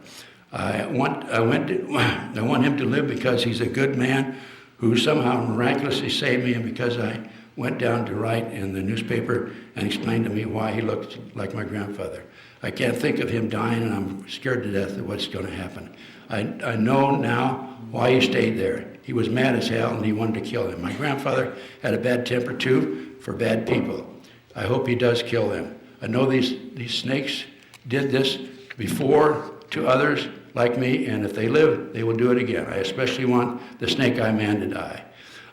I want him to live because he's a good man who somehow miraculously saved me, and because I went down to write in the newspaper and explained to me why he looked like my grandfather. I can't think of him dying, and I'm scared to death of what's going to happen. I know now why he stayed there. He was mad as hell, and he wanted to kill him. My grandfather had a bad temper, too, for bad people. I hope he does kill them. I know these snakes did this before to others like me, and if they live, they will do it again. I especially want the snake-eye man to die.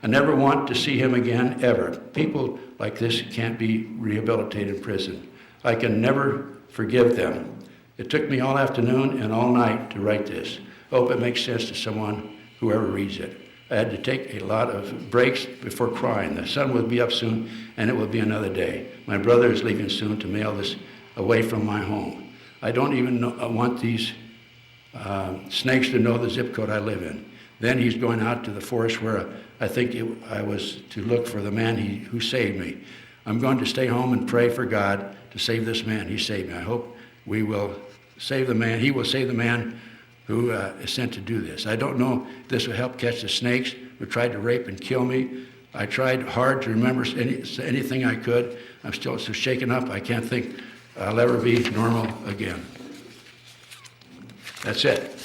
I never want to see him again, ever. People like this can't be rehabilitated in prison. I can never forgive them. It took me all afternoon and all night to write this. I hope it makes sense to someone, whoever reads it. I had to take a lot of breaks before crying. The sun will be up soon, and it will be another day. My brother is leaving soon to mail this away from my home. I don't even want these snakes to know the zip code I live in. Then he's going out to the forest where I think I was to look for the man who saved me. I'm going to stay home and pray for God to save this man. He saved me. I hope we will save the man. He will save the man who is sent to do this. I don't know if this will help catch the snakes who tried to rape and kill me. I tried hard to remember anything I could. I'm still so shaken up, I can't think I'll ever be normal again. That's it.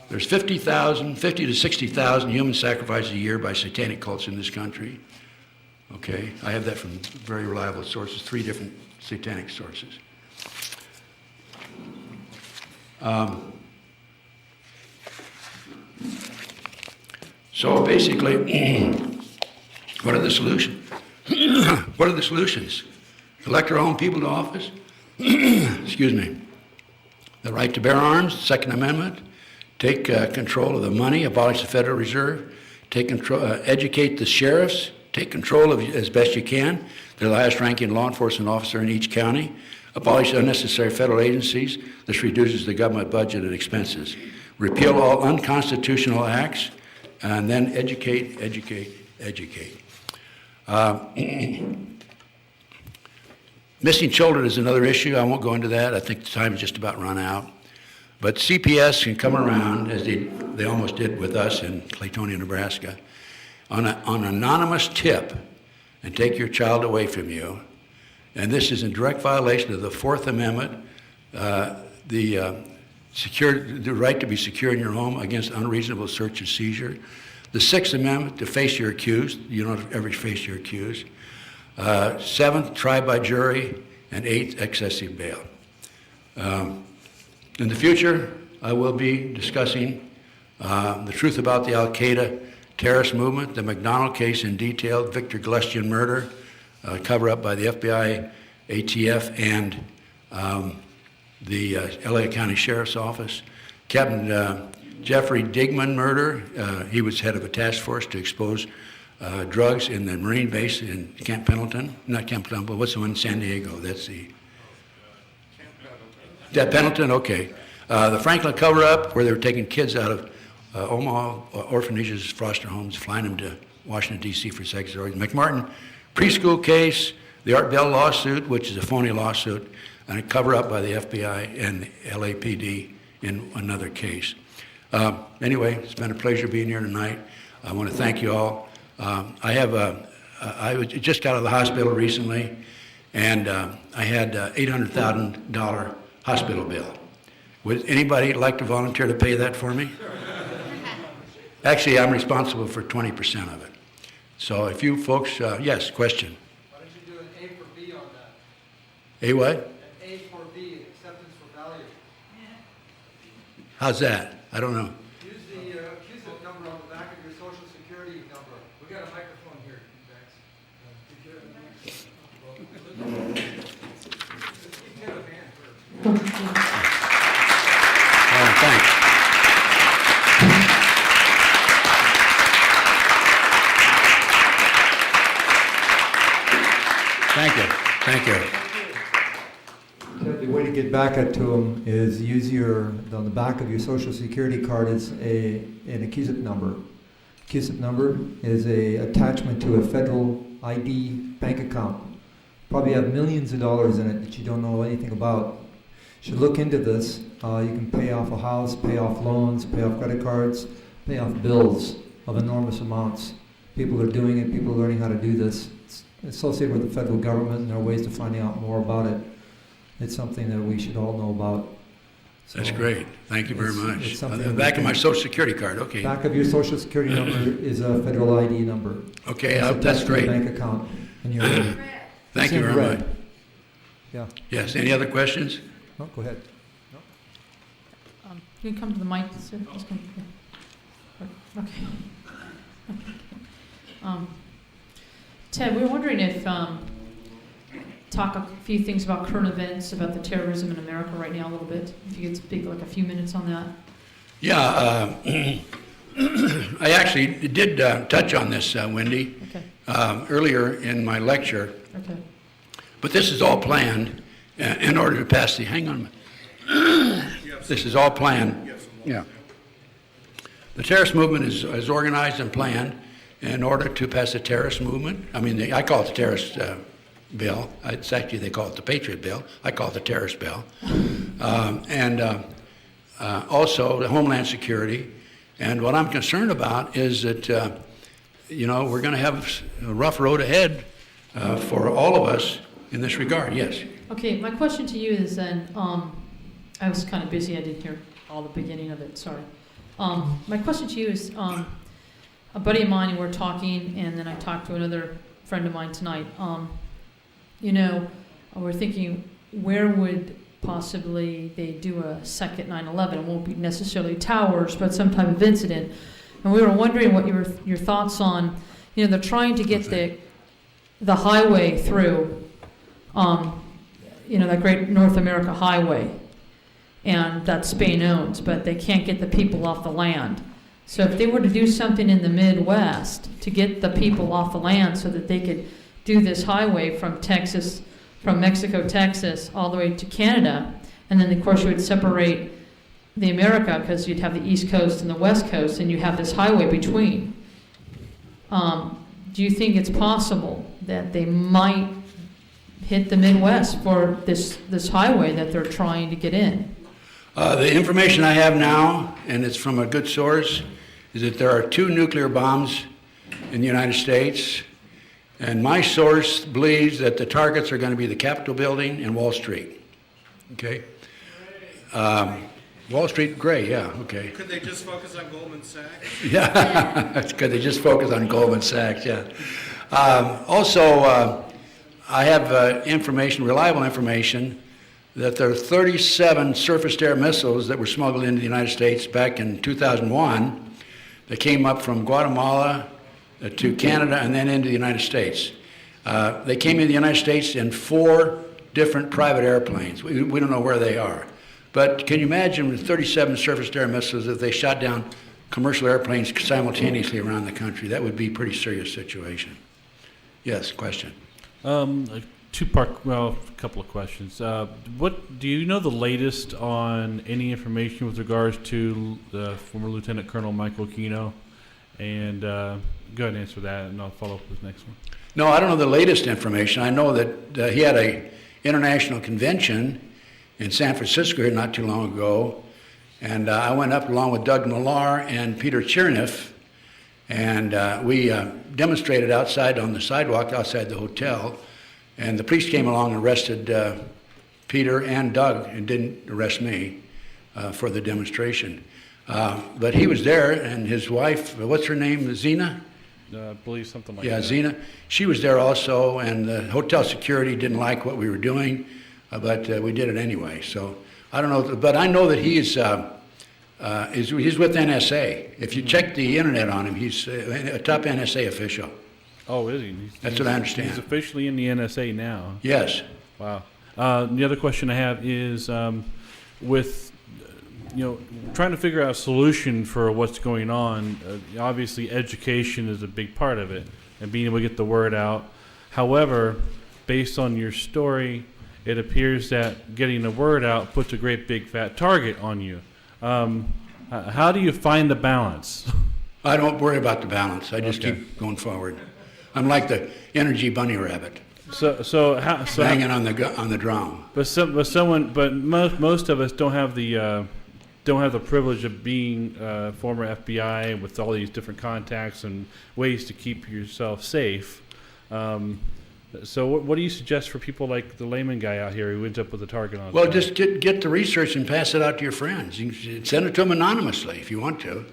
There's 50 to 60,000 human sacrifices a year by satanic cults in this country. Okay, I have that from very reliable sources, 3 different satanic sources. So basically, what are the solutions? What are the solutions? Elect our own people to office? Excuse me. The right to bear arms, Second Amendment. Take control of the money, abolish the Federal Reserve. take control, educate the sheriffs, take control of as best you can. They're the highest ranking law enforcement officer in each county. Abolish unnecessary federal agencies. This reduces the government budget and expenses. Repeal all unconstitutional acts, and then educate, educate, educate. Missing children is another issue. I won't go into that. I think the time is just about run out. But CPS can come around, as they almost did with us in Claytonia, Nebraska, on an anonymous tip and take your child away from you. And this is in direct violation of the Fourth Amendment, the right to be secure in your home against unreasonable search and seizure. The Sixth Amendment, to face your accused. You don't ever face your accused. Seventh, trial by jury. And eighth, excessive bail. In the future, I will be discussing the truth about the Al-Qaeda terrorist movement, the McDonald case in detail, Victor Glestian murder, cover-up by the F.B.I., ATF, and the LA County Sheriff's Office. Captain Jeffrey Digman murder, he was head of a task force to expose drugs in the Marine base in Camp Pendleton. Not Camp Pendleton, but what's the one in San Diego? That's the... Pendleton, okay. The Franklin cover-up, where they were taking kids out of Omaha orphanages, foster homes, flying them to Washington, D.C. for sex orgies. McMartin preschool case, the Art Bell lawsuit, which is a phony lawsuit, and a cover-up by the FBI and the LAPD in another case. Anyway, it's been a pleasure being here tonight. I want to thank you all. I just got out of the hospital recently, and I had $800,000 hospital bill. Would anybody like to volunteer to pay that for me? Actually, I'm responsible for 20% of it. So if you folks, yes, question. Why don't you do an A for B on that? A what? An A for B, acceptance for value. How's that? I don't know. Use the accused number on the back of your social security number. We got a microphone here, thanks. Thanks. Thank you. Thank you. The way to get back at to them is use on the back of your social security card is an accused number. Accused number is a attachment to a federal ID bank account. Probably have millions of dollars in it that you don't know anything about. You should look into this. You can pay off a house, pay off loans, pay off credit cards, pay off bills of enormous amounts. People are doing it. People are learning how to do this. It's associated with the federal government, and there are ways to find out more about it. It's something that we should all know about. So that's great. Thank you very much. It's On the back of my social security card, okay. Back of your social security number is a federal ID number. Okay, It's that's attached to great. your bank account. And you're Thank you very red. much. Yeah. Yes, any other questions? No, go ahead. You can come to the mic, sir. Just come. Yeah. Okay. Ted, we were wondering if talk a few things about current events, about the terrorism in America right now a little bit. If you could speak like a few minutes on that. Yeah, I actually did touch on this, Wendy, Okay. Earlier in my lecture. Okay. But this is all planned in order to pass the, hang on a minute. This is all planned. Yeah. The terrorist movement is organized and planned in order to pass the terrorist movement. I mean, I call it the terrorist bill. It's actually, they call it the Patriot bill. I call it the terrorist bill. Also the Homeland Security. And what I'm concerned about is that, we're going to have a rough road ahead for all of us in this regard. Yes. Okay, my question to you is then, I was kind of busy, I didn't hear all the beginning of it, sorry. My question to you is, a buddy of mine, and we're talking, and then I talked to another friend of mine tonight. We're thinking, where would possibly they do a second 9/11? It won't be necessarily towers, but some type of incident. And we were wondering what your thoughts on, they're trying to get the highway through, that great North America highway, and that Spain owns, but they can't get the people off the land. So if they were to do something in the Midwest to get the people off the land so that they could do this highway from Mexico, Texas, all the way to Canada, and then of course you would separate the America because you'd have the East Coast and the West Coast, and you have this highway between. Do you think it's possible that they might hit the Midwest for this highway that they're trying to get in? The information I have now, and it's from a good source, is that there are 2 nuclear bombs in the United States, and my source believes that the targets are going to be the Capitol building and Wall Street. Okay? Wall Street, gray, yeah, okay. Could they just focus on Goldman Sachs? Yeah, that's good. They just focus on Goldman Sachs, yeah. Also, I have information, reliable information, that there are 37 surface-to-air missiles that were smuggled into the United States back in 2001 that came up from Guatemala to Canada and then into the United States. They came into the United States in 4 different private airplanes. We don't know where they are. But can you imagine with 37 surface-to-air missiles if they shot down commercial airplanes simultaneously around the country? That would be a pretty serious situation. Yes, question. A couple of questions. What do you know the latest on any information with regards to the former Lieutenant Colonel Michael Aquino? And go ahead and answer that, and I'll follow up with the next one. No, I don't know the latest information. I know that he had a international convention in San Francisco not too long ago, and I went up along with Doug Millar and Peter Cherniff, and we demonstrated outside on the sidewalk outside the hotel, and the police came along and arrested Peter and Doug and didn't arrest me for the demonstration. But he was there, and his wife, what's her name, Zena? I believe something like Yeah, that. Zena. She was there also, and the hotel security didn't like what we were doing, but we did it anyway. So I don't know, but I know that he's with NSA. If you check the internet on him, he's a top NSA official. Oh, is he? That's what I understand. He's officially in the NSA now. Yes. Wow. The other question I have is with trying to figure out a solution for what's going on. Obviously, education is a big part of it, and being able to get the word out. However, based on your story, it appears that getting the word out puts a great big fat target on you. How do you find the balance? I don't worry about the balance. I just keep going forward. I'm like the energy bunny rabbit, So hanging on the drum. But most of us don't have the privilege of being former F.B.I. with all these different contacts and ways to keep yourself safe. So what do you suggest for people like the layman guy out here who ends up with a target on his Well, back? just get the research and pass it out to your friends. You can send it to them anonymously if you want to,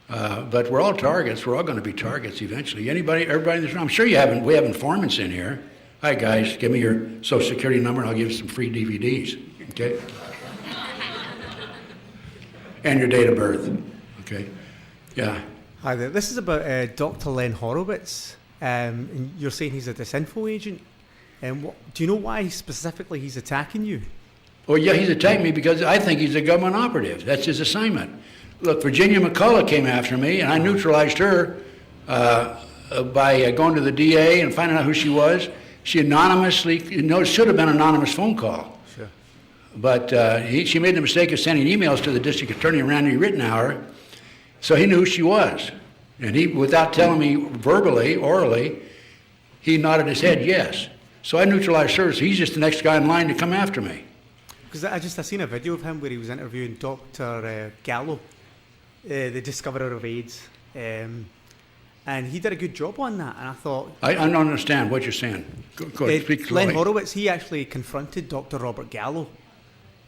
But we're all targets. We're all going to be targets eventually. Everybody in this room. I'm sure we have informants in here. Hi, guys. Give me your Social Security number and I'll give you some free DVDs. Okay? And your date of birth. Okay? Yeah. Hi there. This is about Dr. Len Horowitz. And you're saying he's a disinfo agent. Do you know why specifically he's attacking you? Oh, yeah, he's attacking me because I think he's a government operative. That's his assignment. Look, Virginia McCullough came after me, and I neutralized her by going to the DA and finding out who she was. She anonymously, it should have been an anonymous phone call. Sure. But she made the mistake of sending emails to the district attorney, Randy Rittenhour, so he knew who she was. And he, without telling me verbally, orally, he nodded his head yes. So I neutralized her, so he's just the next guy in line to come after me. Because I seen a video of him where he was interviewing Dr. Gallo, the discoverer of AIDS. And he did a good job on that. And I thought... I don't understand what you're saying. Go ahead, speak Len slowly. Horowitz, he actually confronted Dr. Robert Gallo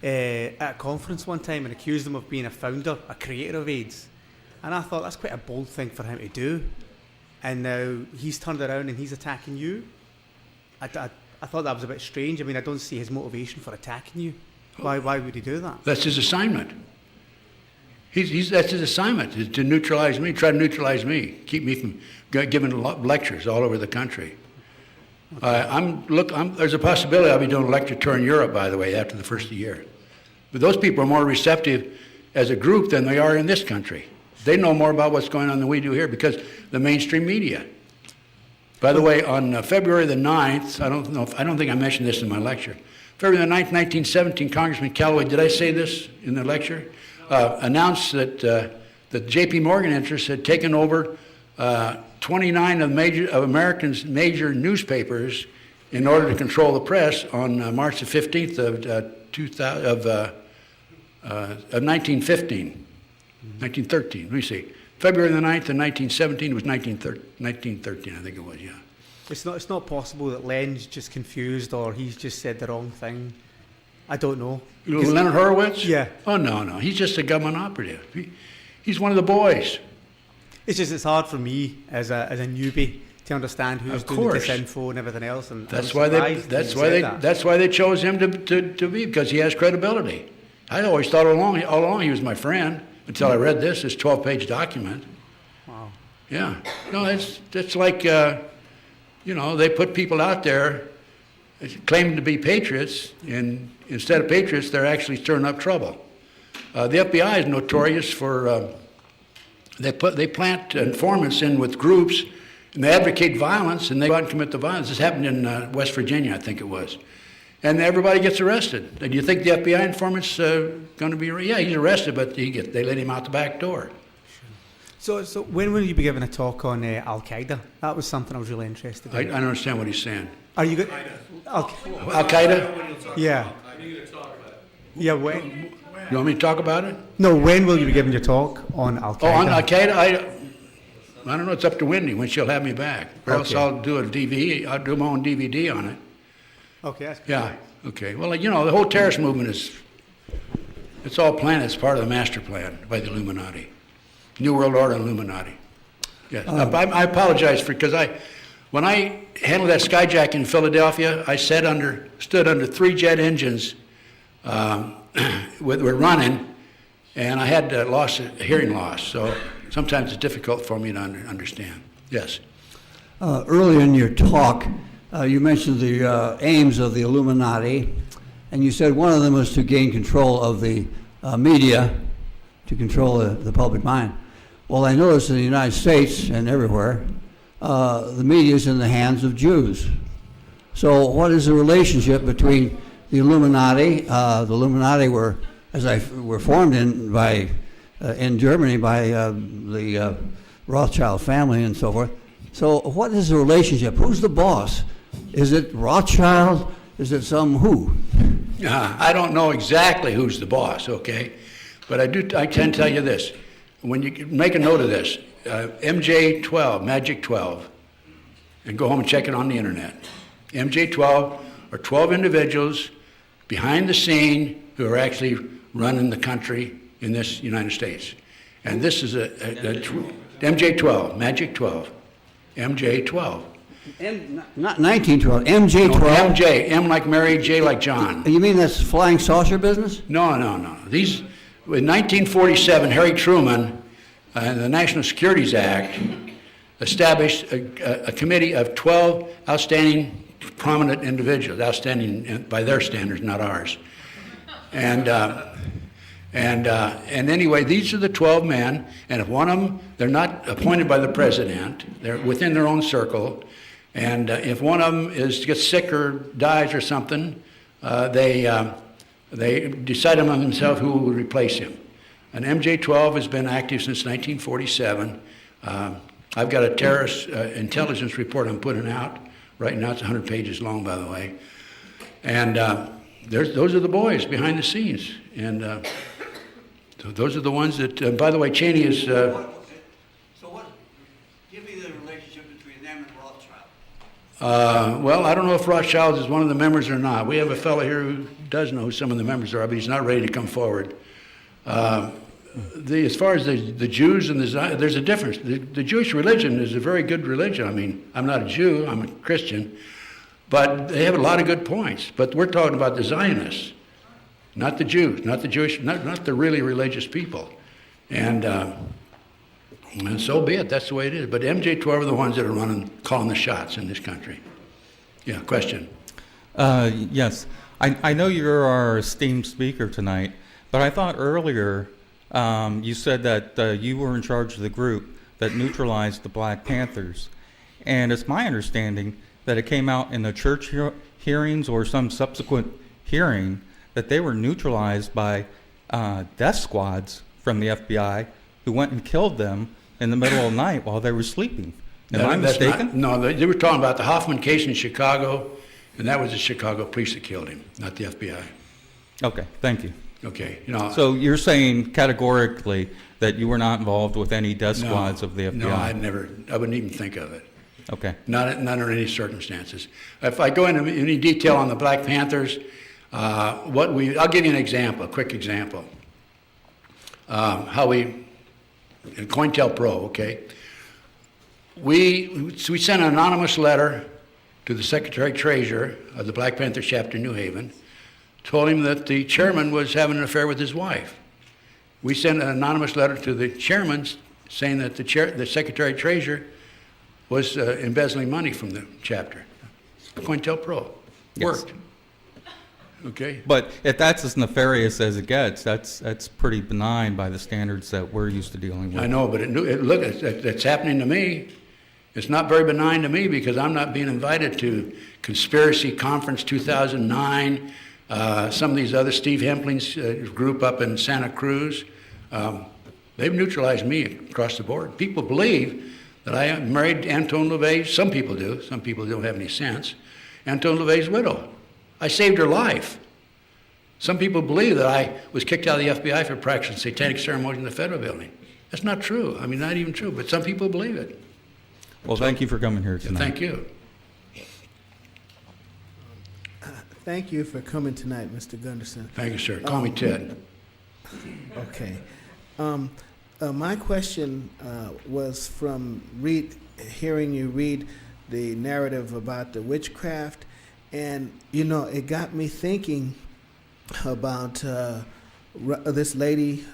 at a conference one time and accused him of being a creator of AIDS. And I thought that's quite a bold thing for him to do. And now he's turned around and he's attacking you. I thought that was a bit strange. I mean, I don't see his motivation for attacking you. Why would he do that? That's his assignment. That's his assignment, is to neutralize me, try to neutralize me, keep me from giving lectures all over the country. There's a possibility I'll be doing a lecture tour in Europe, by the way, after the first of the year. But those people are more receptive as a group than they are in this country. They know more about what's going on than we do here because the mainstream media. By the way, on February the 9th, I don't think I mentioned this in my lecture. February the 9th, 1917, Congressman Callaway, did I say this in the lecture? Announced that the J.P. Morgan interests had taken over 29 of Americans' major newspapers in order to control the press on March the 15th of 1915. 1913, let me see. February the 9th of 1917 was 1913, I think it was, yeah. It's not possible that Len's just confused or he's just said the wrong thing. I don't know. Leonard Horowitz? Yeah. Oh, no. He's just a government operative. He's one of the boys. It's hard for me as a newbie to understand who's doing the disinfo and everything else. And that's why they chose him to be, because he has credibility. I always thought all along he was my friend until I read this 12-page document. Wow. Yeah. No, it's like they put people out there claiming to be patriots, and instead of patriots, they're actually stirring up trouble. The F.B.I. is notorious for they plant informants in with groups, and they advocate violence, and they go out and commit the violence. This happened in West Virginia, I think it was. And everybody gets arrested. Do you think the FBI informant's going to be? Yeah, he's arrested, but they let him out the back door. So when will you be giving a talk on Al Qaeda? That was something I was really interested in. I don't understand what he's saying. Are you good? Al Qaeda? Yeah. Yeah. When? You want me to talk about it? No. When will you be giving your talk on Al Qaeda? Oh, on Al Qaeda, I don't know. It's up to Wendy when she'll have me back. Or else I'll do a DVD. I'll do my own DVD on it. Okay, that's good. Yeah. Okay. Well, the whole terrorist movement it's all planned. It's part of the master plan by the Illuminati, New World Order Illuminati. Yes. I apologize because when I handled that skyjacking in Philadelphia, I stood under 3 jet engines were running, and I had hearing loss. So sometimes it's difficult for me to understand. Yes. Earlier in your talk, you mentioned the aims of the Illuminati, and you said one of them was to gain control of the media, to control the public mind. Well, I noticed in the United States and everywhere, the media is in the hands of Jews. So what is the relationship between the Illuminati? The Illuminati were formed in Germany by the Rothschild family and so forth. So what is the relationship? Who's the boss? Is it Rothschild? Is it some who? I don't know exactly who's the boss, okay? But I can tell you this. When you make a note of this, MJ12, Magic 12, and go home and check it on the internet. MJ12 are 12 individuals behind the scene who are actually running the country in this United States. And this is MJ12, Magic 12, MJ12. Not 1912, MJ12. No, MJ, M like Mary, J like John. You mean that's flying saucer business? No. In 1947, Harry Truman and the National Securities Act established a committee of 12 outstanding, prominent individuals, outstanding by their standards, not ours. And anyway, these are the 12 men, and if one of them, they're not appointed by the president, they're within their own circle, and if one of them gets sick or dies or something, they decide among themselves who will replace him. And MJ12 has been active since 1947. I've got a terrorist intelligence report I'm putting out right now. It's 100 pages long, by the way. And those are the boys behind the scenes. And so those are the ones that, by the way, Cheney is... Give me the relationship between them and Rothschild. Well, I don't know if Rothschild is one of the members or not. We have a fellow here who does know who some of the members are, but he's not ready to come forward. As far as the Jews and there's a difference. The Jewish religion is a very good religion. I mean, I'm not a Jew, I'm a Christian, but they have a lot of good points. But we're talking about the Zionists, not the Jews, not the Jewish, not the really religious people. And so be it, that's the way it is. But MJ12 are the ones that are calling the shots in this country. Yeah, question? Yes. I know you're our esteemed speaker tonight, but I thought earlier you said that you were in charge of the group that neutralized the Black Panthers. And it's my understanding that it came out in the church hearings or some subsequent hearing that they were neutralized by death squads from the FBI who went and killed them in the middle of the night while they were sleeping. Am I mistaken? No, they were talking about the Hoffman case in Chicago, and that was the Chicago police that killed him, not the FBI. Okay, thank you. Okay, So you're saying categorically that you were not involved with any death squads of the FBI? No, I wouldn't even think of it. Okay. Not under any circumstances. If I go into any detail on the Black Panthers, I'll give you an example, a quick example. COINTELPRO, okay? We sent an anonymous letter to the Secretary Treasurer of the Black Panther chapter in New Haven, told him that the chairman was having an affair with his wife. We sent an anonymous letter to the chairman saying that the Secretary Treasurer was embezzling money from the chapter. COINTELPRO. Worked. Okay? But if that's as nefarious as it gets, that's pretty benign by the standards that we're used to dealing with. I know, but look, it's happening to me. It's not very benign to me because I'm not being invited to Conspiracy Conference 2009, some of these other, Steve Hempling's group up in Santa Cruz. They've neutralized me across the board. People believe that I married Antone LaVey. Some people do. Some people don't have any sense. Antone LaVey's widow. I saved her life. Some people believe that I was kicked out of the FBI for practicing satanic ceremonies in the federal building. That's not true. I mean, not even true, but some people believe it. Well, thank you for coming here tonight. Thank you. Thank you for coming tonight, Mr. Gunderson. Thank you, sir. Call me Ted. Okay. My question was from hearing you read the narrative about the witchcraft, and it got me thinking about this lady,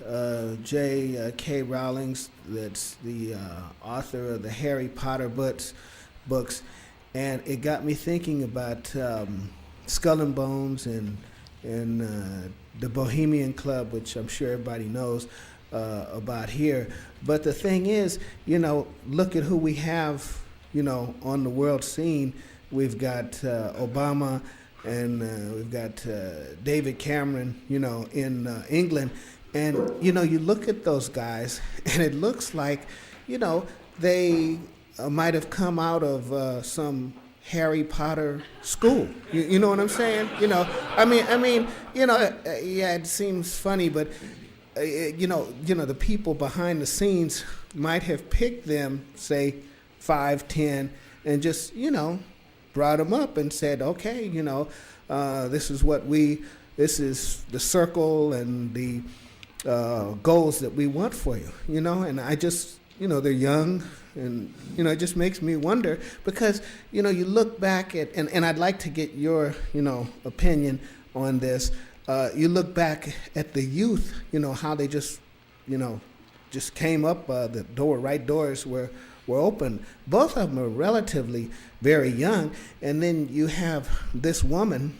J.K. Rowling, that's the author of the Harry Potter books, and it got me thinking about Skull and Bones and the Bohemian Club, which I'm sure everybody knows about here. But the thing is, look at who we have, on the world scene. We've got Obama, and we've got David Cameron, in England. And, you look at those guys, and it looks like, they might have come out of some Harry Potter school. You know what I'm saying? Yeah, it seems funny, but, the people behind the scenes might have picked them, say, 5, 10, and just, brought them up and said, okay, this is the circle and the goals that we want for you, and I just, they're young, and, it just makes me wonder because, you look back at, and I'd like to get your, opinion on this. You look back at the youth, how they just came up, the right doors were open. Both of them are relatively very young. And then you have this woman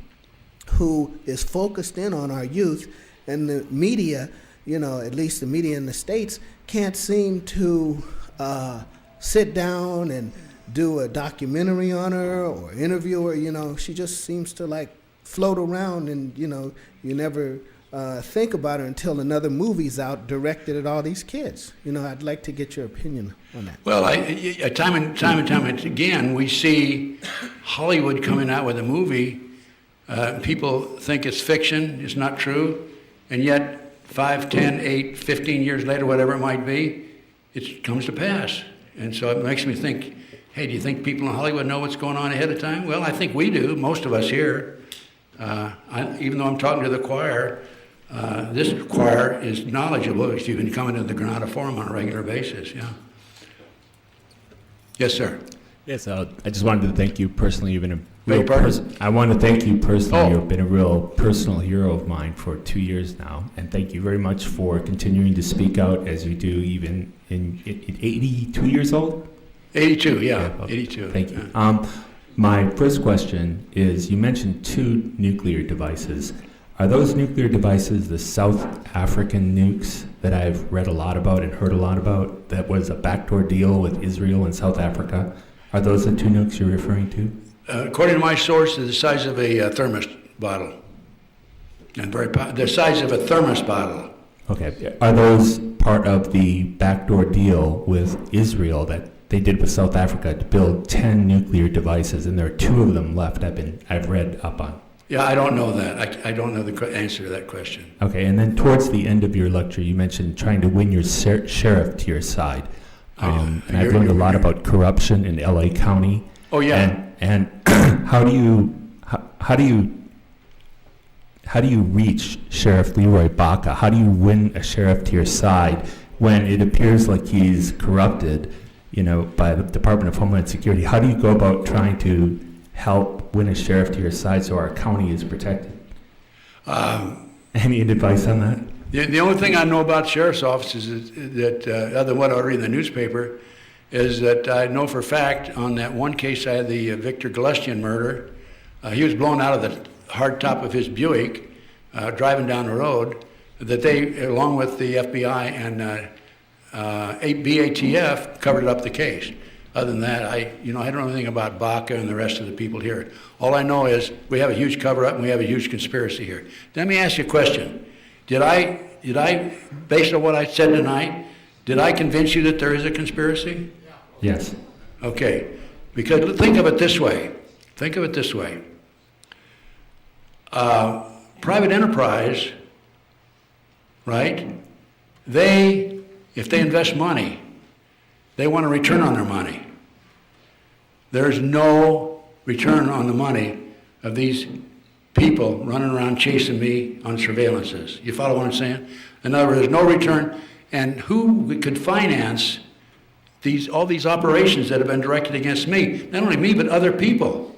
who is focused in on our youth, and the media, at least the media in the States, can't seem to sit down and do a documentary on her or interview her. She just seems to float around, and you never think about her until another movie's out directed at all these kids. I'd like to get your opinion on that. Well, time and time again, we see Hollywood coming out with a movie. People think it's fiction, it's not true, and yet 5, 10, 8, 15 years later, whatever it might be, it comes to pass. And so it makes me think, hey, do you think people in Hollywood know what's going on ahead of time? Well, I think we do, most of us here. Even though I'm talking to the choir, this choir is knowledgeable if you've been coming to the Granada Forum on a regular basis, yeah. Yes, sir. Yes, I just wanted to thank you personally. You've been a Beg your pardon? I want to thank you personally. Oh. You've been a real personal hero of mine for 2 years now, and thank you very much for continuing to speak out as you do, even in 82 years old. 82, yeah, 82. Thank you. Yeah. My first question is: you mentioned 2 nuclear devices. Are those nuclear devices the South African nukes that I've read a lot about and heard a lot about? That was a backdoor deal with Israel and South Africa. Are those the two nukes you're referring to? According to my source, they're the size of a thermos bottle, and the size of a thermos bottle. Okay. Are those part of the backdoor deal with Israel that they did with South Africa to build 10 nuclear devices, and there are 2 of them left I've read up on? Yeah, I don't know that. I don't know the answer to that question. Okay, and then towards the end of your lecture, you mentioned trying to win your sheriff to your side. And I've learned a lot about corruption in L.A. County. Oh, yeah. And how do you reach Sheriff Leroy Baca? How do you win a sheriff to your side when it appears like he's corrupted, by the Department of Homeland Security? How do you go about trying to help win a sheriff to your side so our county is protected? Any advice on that? The only thing I know about sheriff's offices is that, other than what I read in the newspaper, is that I know for a fact on that one case I had, the Victor Galustian murder, he was blown out of the hard top of his Buick driving down the road, that they, along with the FBI and BATF, covered up the case. Other than that, I don't know anything about Baca and the rest of the people here. All I know is we have a huge cover-up and we have a huge conspiracy here. Let me ask you a question. Did I, based on what I said tonight, did I convince you that there is a conspiracy? Yes. Okay. Because think of it this way. Private enterprise, right? If they invest money, they want a return on their money. There's no return on the money of these people running around chasing me on surveillances. You follow what I'm saying? In other words, there's no return. And who could finance all these operations that have been directed against me? Not only me, but other people,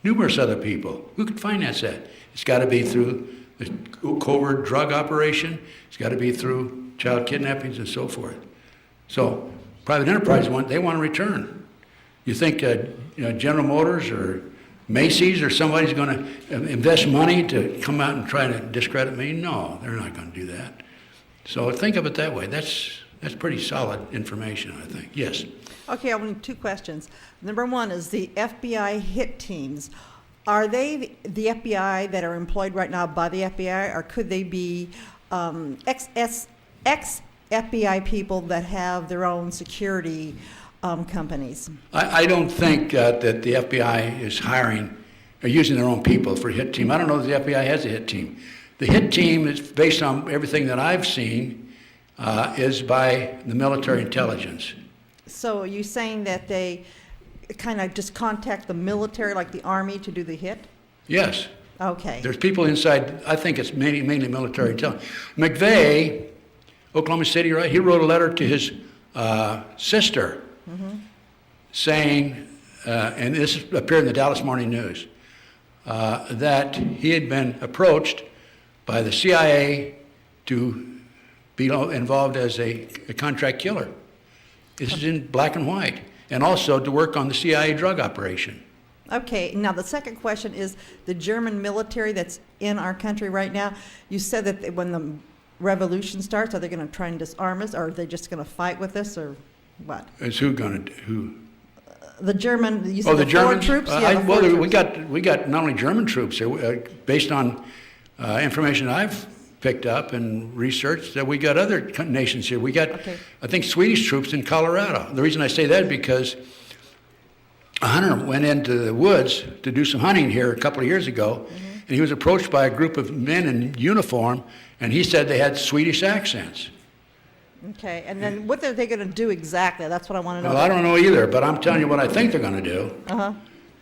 numerous other people. Who could finance that? It's got to be through the covert drug operation. It's got to be through child kidnappings and so forth. So private enterprise, they want a return. You think General Motors or Macy's or somebody's going to invest money to come out and try to discredit me? No, they're not going to do that. So think of it that way. That's pretty solid information, I think. Yes. Okay, I want 2 questions. Number 1 is the FBI hit teams. Are they the FBI that are employed right now by the FBI, or could they be ex-FBI people that have their own security companies? I don't think that the FBI is hiring or using their own people for a hit team. I don't know if the FBI has a hit team. The hit team is based on everything that I've seen is by the military intelligence. So are you saying that they kind of just contact the military, like the Army, to do the hit? Yes. Okay. There's people inside, I think it's mainly military intelligence. McVeigh, Oklahoma City, right? He wrote a letter to his sister saying, and this appeared in the Dallas Morning News, that he had been approached by the CIA to be involved as a contract killer. This is in black and white. And also to work on the CIA drug operation. Okay, now the second question is the German military that's in our country right now. You said that when the revolution starts, are they going to try and disarm us, or are they just going to fight with us, or what? Is who going to, who? The German, you said the German troops? We got not only German troops here, based on information I've picked up and researched, that we got other nations here. We got, I think, Swedish troops in Colorado. The reason I say that is because a hunter went into the woods to do some hunting here a couple of years ago, and he was approached by a group of men in uniform, and he said they had Swedish accents. Okay, and then what are they going to do exactly? That's what I want to know. Well, I don't know either, but I'm telling you what I think they're going to do.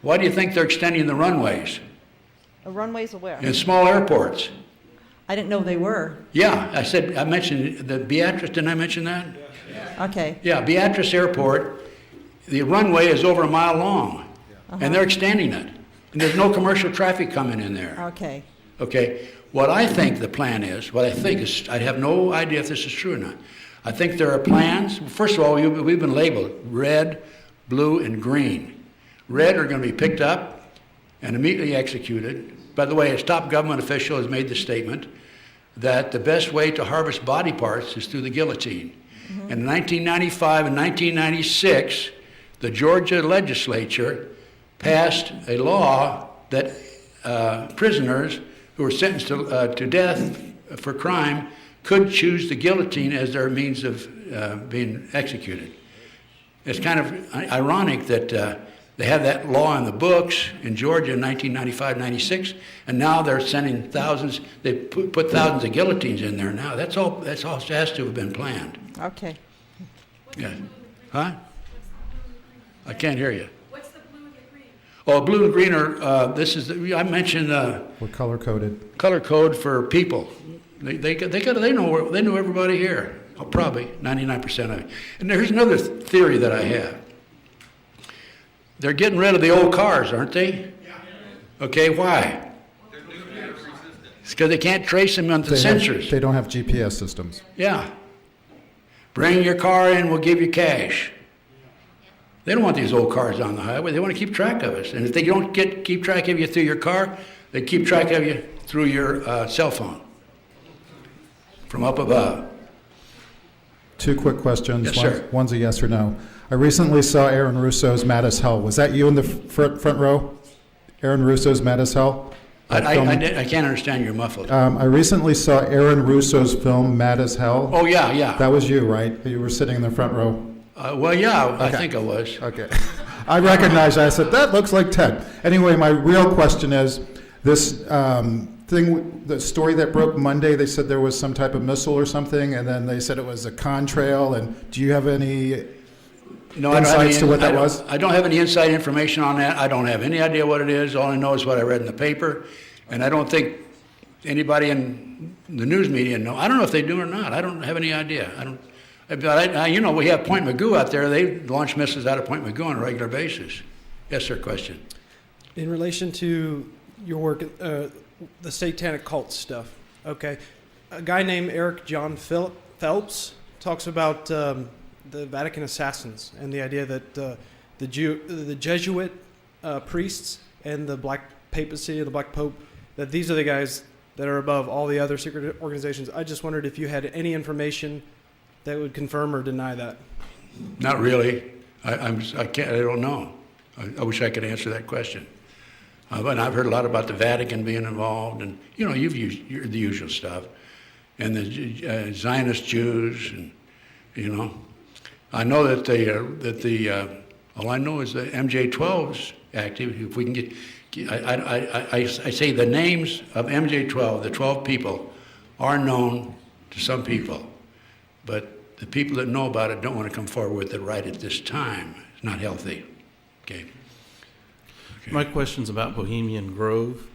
Why do you think they're extending the runways? The runways of where? In small airports. I didn't know they were. Yeah, I mentioned the Beatrice, didn't I mention that? Okay. Yeah, Beatrice Airport, the runway is over a mile long, and they're extending it. And there's no commercial traffic coming in there. Okay. Okay, what I think the plan is, I have no idea if this is true or not. I think there are plans. First of all, we've been labeled red, blue, and green. Red are going to be picked up and immediately executed. by the way, a top government official has made the statement that the best way to harvest body parts is through the guillotine. In 1995 and 1996, the Georgia legislature passed a law that prisoners who were sentenced to death for crime could choose the guillotine as their means of being executed. It's kind of ironic that they have that law in the books in Georgia in 1995-96, and now they're sending thousands. They put thousands of guillotines in there now. That's all has to have been planned. Okay. Yeah. Huh? I can't hear you. What's the blue and the green? Oh, blue and green are. This is. I mentioned. We're color coded. Color code for people. They know everybody here. Oh, probably 99% of it. And here's another theory that I have. They're getting rid of the old cars, aren't they? Yeah. Okay, why? It's because they can't trace them on the sensors. They don't have GPS systems. Yeah. Bring your car in, we'll give you cash. They don't want these old cars on the highway. They want to keep track of us. And if they don't keep track of you through your car, they keep track of you through your cell phone from up above. 2 quick questions. Yes, sir. One's a yes or no. I recently saw Aaron Russo's Mad as Hell. Was that you in the front row? Aaron Russo's Mad as Hell? I can't understand, you're muffled. I recently saw Aaron Russo's film Mad as Hell. Oh, yeah, yeah. That was you, right? You were sitting in the front row. Well, yeah, okay. I think I was. Okay. I recognized that. I said, that looks like Ted. Anyway, my real question is, this the story that broke Monday, they said there was some type of missile or something, and then they said it was a contrail, and do you have any insights to what that was? I don't have any inside information on that. I don't have any idea what it is. All I know is what I read in the paper, and I don't think anybody in the news media know. I don't know if they do or not. I don't have any idea. But we have Point Magoo out there. They launch missiles out of Point Magoo on a regular basis. Yes, sir, question. In relation to your work, the satanic cult stuff, okay, a guy named Eric John Phelps talks about the Vatican assassins and the idea that the Jesuit priests and the Black Papacy, the Black Pope, that these are the guys that are above all the other secret organizations. I just wondered if you had any information that would confirm or deny that. Not really. I don't know. I wish I could answer that question. But I've heard a lot about the Vatican being involved, and you've used the usual stuff, and the Zionist Jews, and I know that all I know is the MJ-12's active. If we can get, I say the names of MJ-12, the 12 people, are known to some people, but the people that know about it don't want to come forward with it right at this time. It's not healthy. Okay. My question's about Bohemian Grove.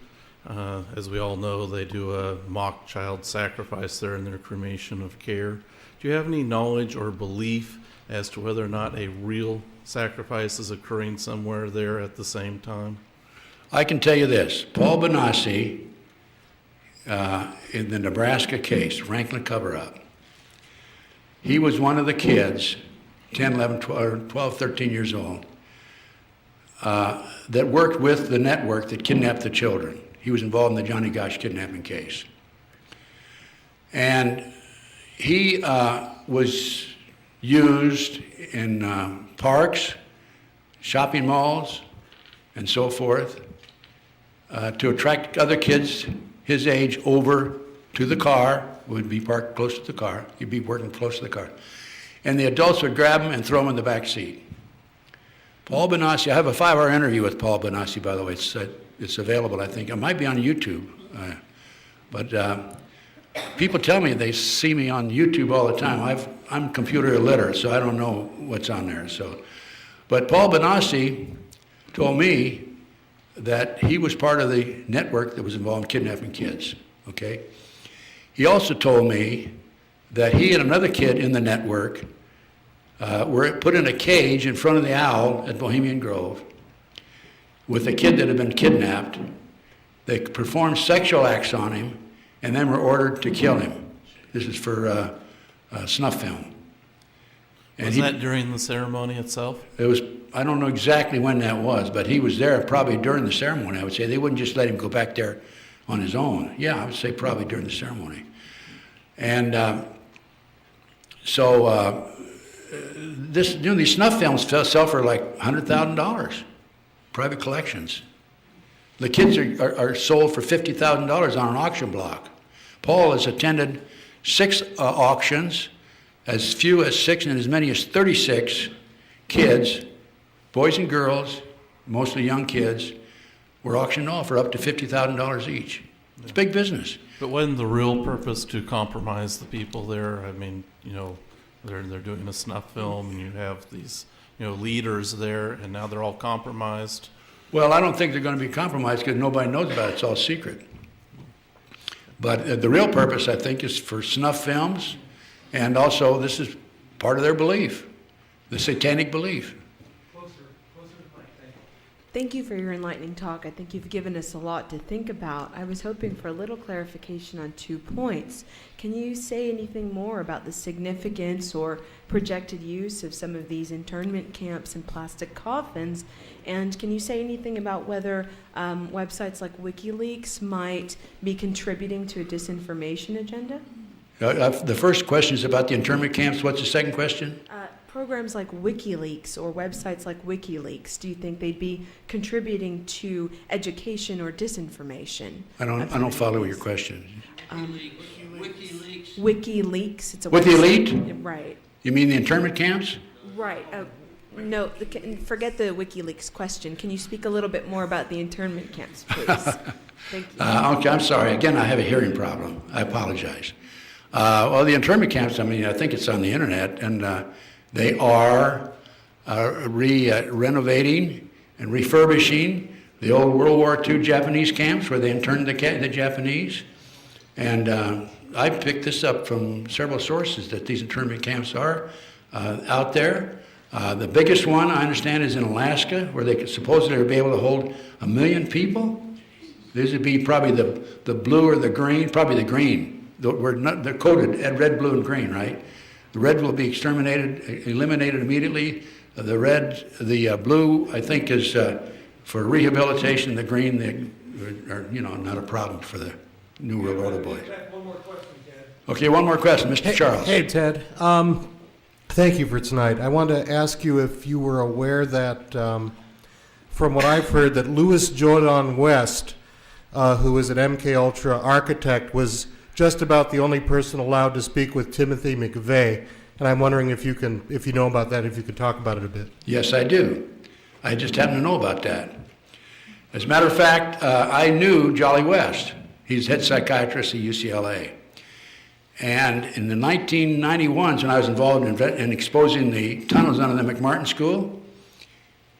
As we all know, they do a mock child sacrifice there in their cremation of care. Do you have any knowledge or belief as to whether or not a real sacrifice is occurring somewhere there at the same time? I can tell you this. Paul Benassi, in the Nebraska case, Franklin cover-up, he was one of the kids, 10, 11, 12, 13 years old, that worked with the network that kidnapped the children. He was involved in the Johnny Gosch kidnapping case. And he was used in parks, shopping malls, and so forth, to attract other kids his age over to the car, would be parked close to the car. He'd be working close to the car. And the adults would grab him and throw him in the back seat. Paul Benassi, I have a 5-hour interview with Paul Benassi, by the way. It's available, I think. It might be on YouTube. But people tell me they see me on YouTube all the time. I'm computer illiterate, so I don't know what's on there. But Paul Benassi told me that he was part of the network that was involved in kidnapping kids, okay? He also told me that he and another kid in the network were put in a cage in front of the owl at Bohemian Grove with a kid that had been kidnapped. They performed sexual acts on him and then were ordered to kill him. This is for snuff film. And Was that during the ceremony itself? It was, I don't know exactly when that was, but he was there probably during the ceremony, I would say. They wouldn't just let him go back there on his own. Yeah, I would say probably during the ceremony. And these snuff films sell for like $100,000, private collections. The kids are sold for $50,000 on an auction block. Paul has attended 6 auctions, as few as 6 and as many as 36 kids, boys and girls, mostly young kids, were auctioned off for up to $50,000 each. It's big business. But wasn't the real purpose to compromise the people there? I mean, you know, they're doing a snuff film, and you have these, you know, leaders there, and now they're all compromised. Well, I don't think they're going to be compromised because nobody knows about it. It's all secret. But the real purpose, I think, is for snuff films, and also this is part of their belief, the satanic belief. Thank you for your enlightening talk. I think you've given us a lot to think about. I was hoping for a little clarification on 2 points. Can you say anything more about the significance or projected use of some of these internment camps and plastic coffins? And can you say anything about whether websites like WikiLeaks might be contributing to a disinformation agenda? The first question is about the internment camps. What's the second question? Programs like WikiLeaks or websites like WikiLeaks, do you think they'd be contributing to education or disinformation? I don't follow your question. WikiLeaks. It's a With the website. elite? Right. You mean the internment camps? Right. No, forget the WikiLeaks question. Can you speak a little bit more about the internment camps, please? Thank you. Okay, I'm sorry. Again, I have a hearing problem. I apologize. Well, the internment camps, I mean, I think it's on the internet, and they are renovating and refurbishing the old World War II Japanese camps where they interned the Japanese. And I picked this up from several sources that these internment camps are out there. The biggest one, I understand, is in Alaska, where they could supposedly be able to hold 1 million people. These would be probably the blue or the green, probably the green. They're coded at red, blue, and green, right? The red will be eliminated immediately. The blue, I think, is for rehabilitation. The green, are not a problem for the New World Order boys. One more question, Ted. Okay, one more question, Mr. Charles. Hey, Ted. Thank you for tonight. I wanted to ask you if you were aware that, from what I've heard, that Louis Jordan West, who is an MK Ultra architect, was just about the only person allowed to speak with Timothy McVeigh. And I'm wondering if you know about that, if you could talk about it a bit. Yes, I do. I just happen to know about that. As a matter of fact, I knew Jolly West. He's head psychiatrist at UCLA. And in the 1991s, when I was involved in exposing the tunnels under the McMartin School,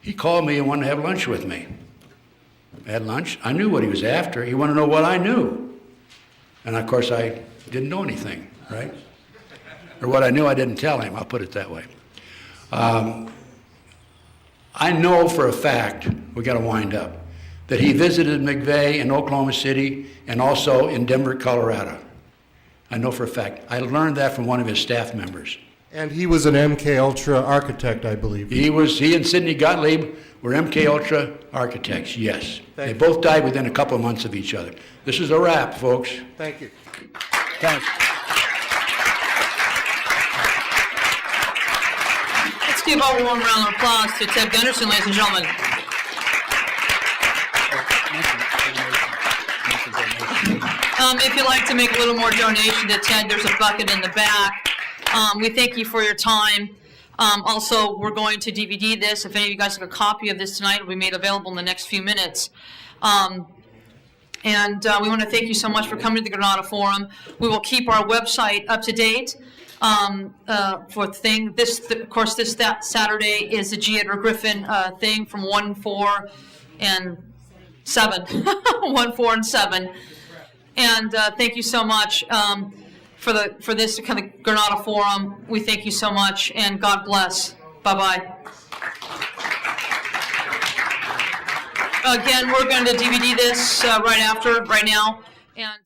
he called me and wanted to have lunch with me. I had lunch. I knew what he was after. He wanted to know what I knew. And of course, I didn't know anything, right? Or what I knew, I didn't tell him. I'll put it that way. I know for a fact, we got to wind up, that he visited McVeigh in Oklahoma City and also in Denver, Colorado. I know for a fact. I learned that from one of his staff members. And he was an MK Ultra architect, I believe. He and Sidney Gottlieb were MK Ultra architects, yes. They both died within a couple of months of each other. This is a wrap, folks. Thank you. Thanks. Let's give a warm round of applause to Ted Gunderson, ladies and gentlemen. If you'd like to make a little more donation to Ted, there's a bucket in the back. We thank you for your time. Also, we're going to DVD this. If any of you guys have a copy of this tonight, it'll be made available in the next few minutes. And we want to thank you so much for coming to the Granada Forum. We will keep our website up to date for the thing. Of course, this Saturday is the G. Edward Griffin thing from 1, 4, and 7. 1, 4, and 7. And thank you so much for this kind of Granada Forum. We thank you so much, and God bless. Bye-bye. Again, we're going to DVD this right now. And